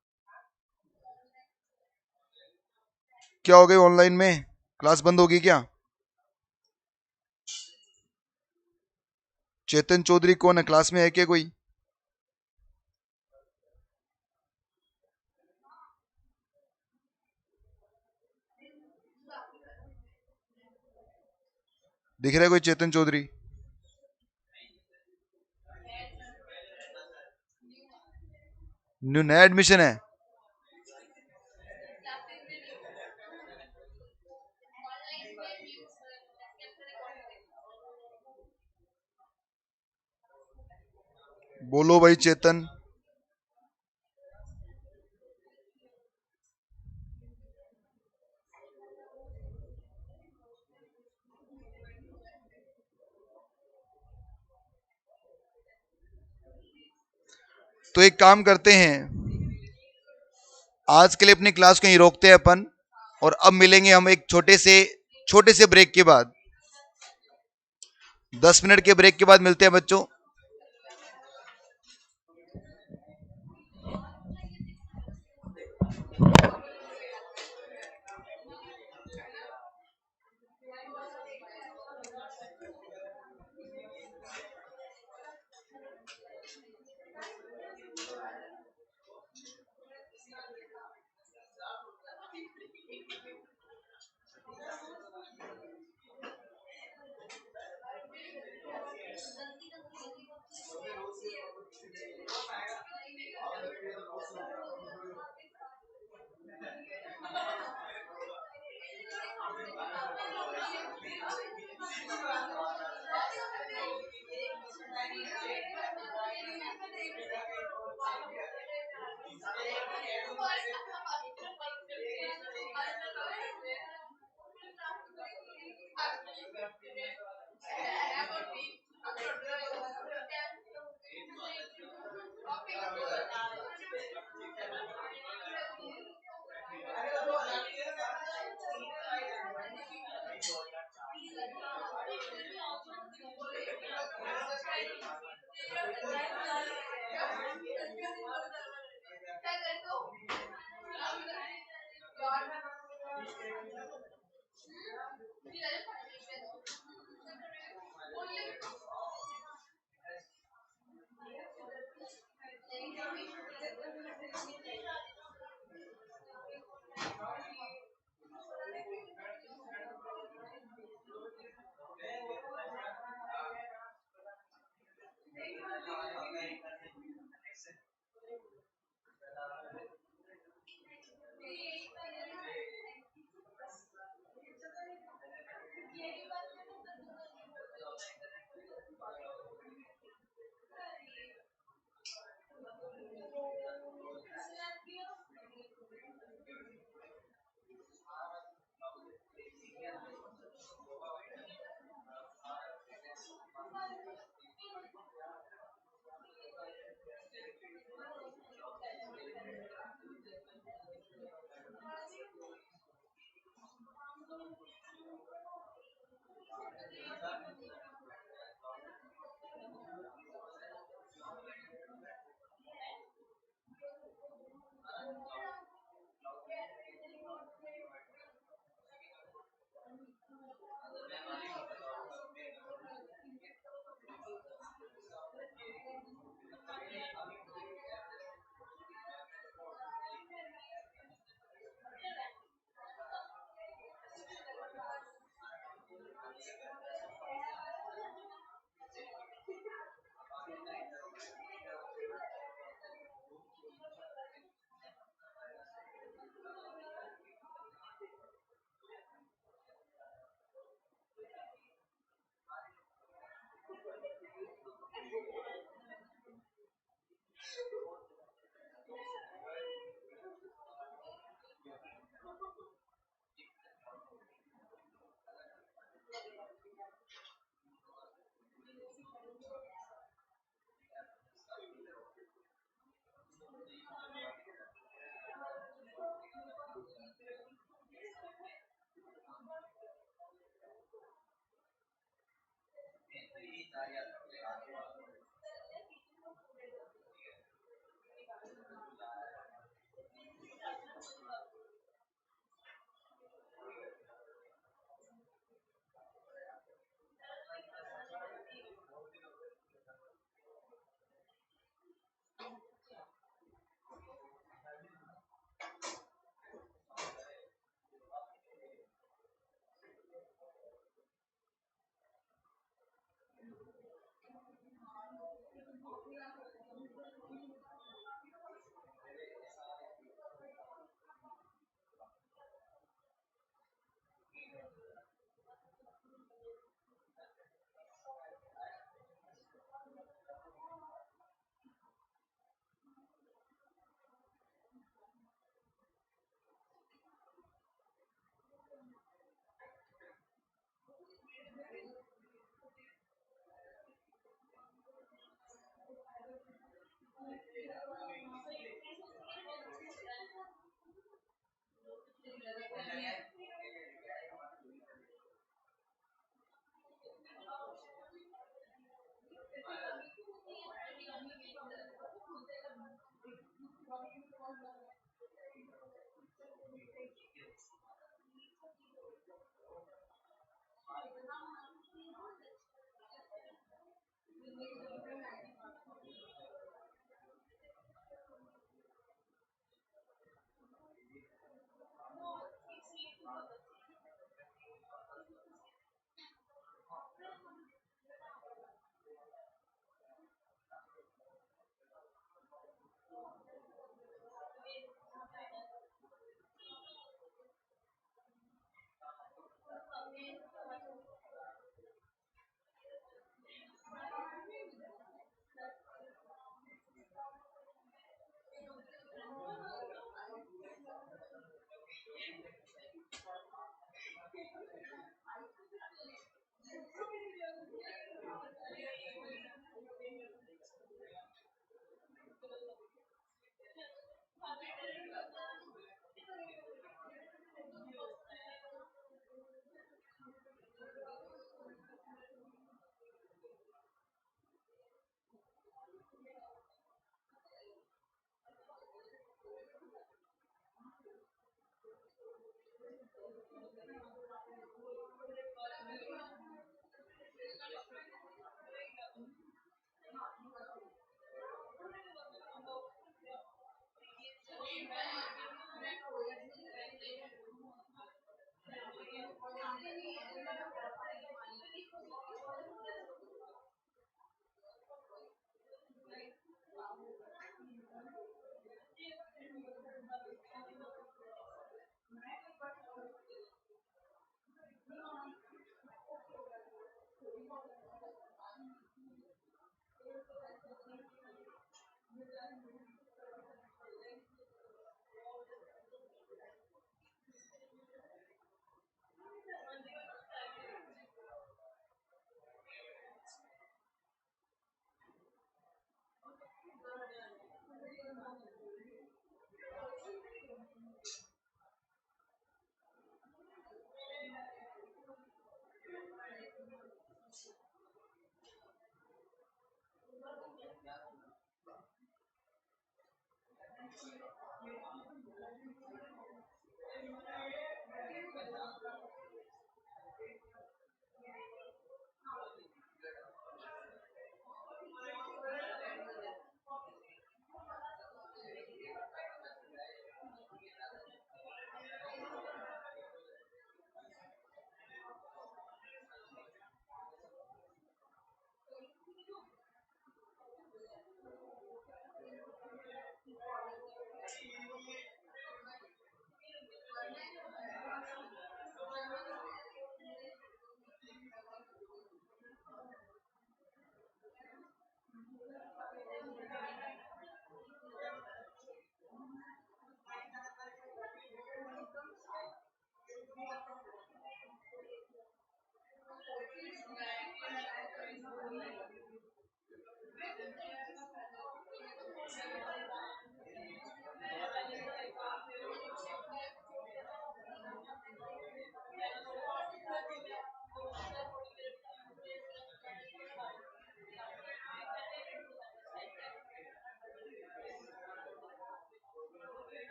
क्या हो गई ऑनलाइन में? क्लास बंद होगी क्या? चेतन चौधरी कौन है, क्लास में है क्या कोई? दिख रहा है कोई चेतन चौधरी? न्यू नया एडमिशन है? बोलो भाई चेतन। तो एक काम करते हैं, आज के लिए अपनी क्लास को यहीं रोकते हैं अपन, और अब मिलेंगे हम एक छोटे से ब्रेक के बाद। 10 मिनट के ब्रेक के बाद मिलते हैं बच्चों।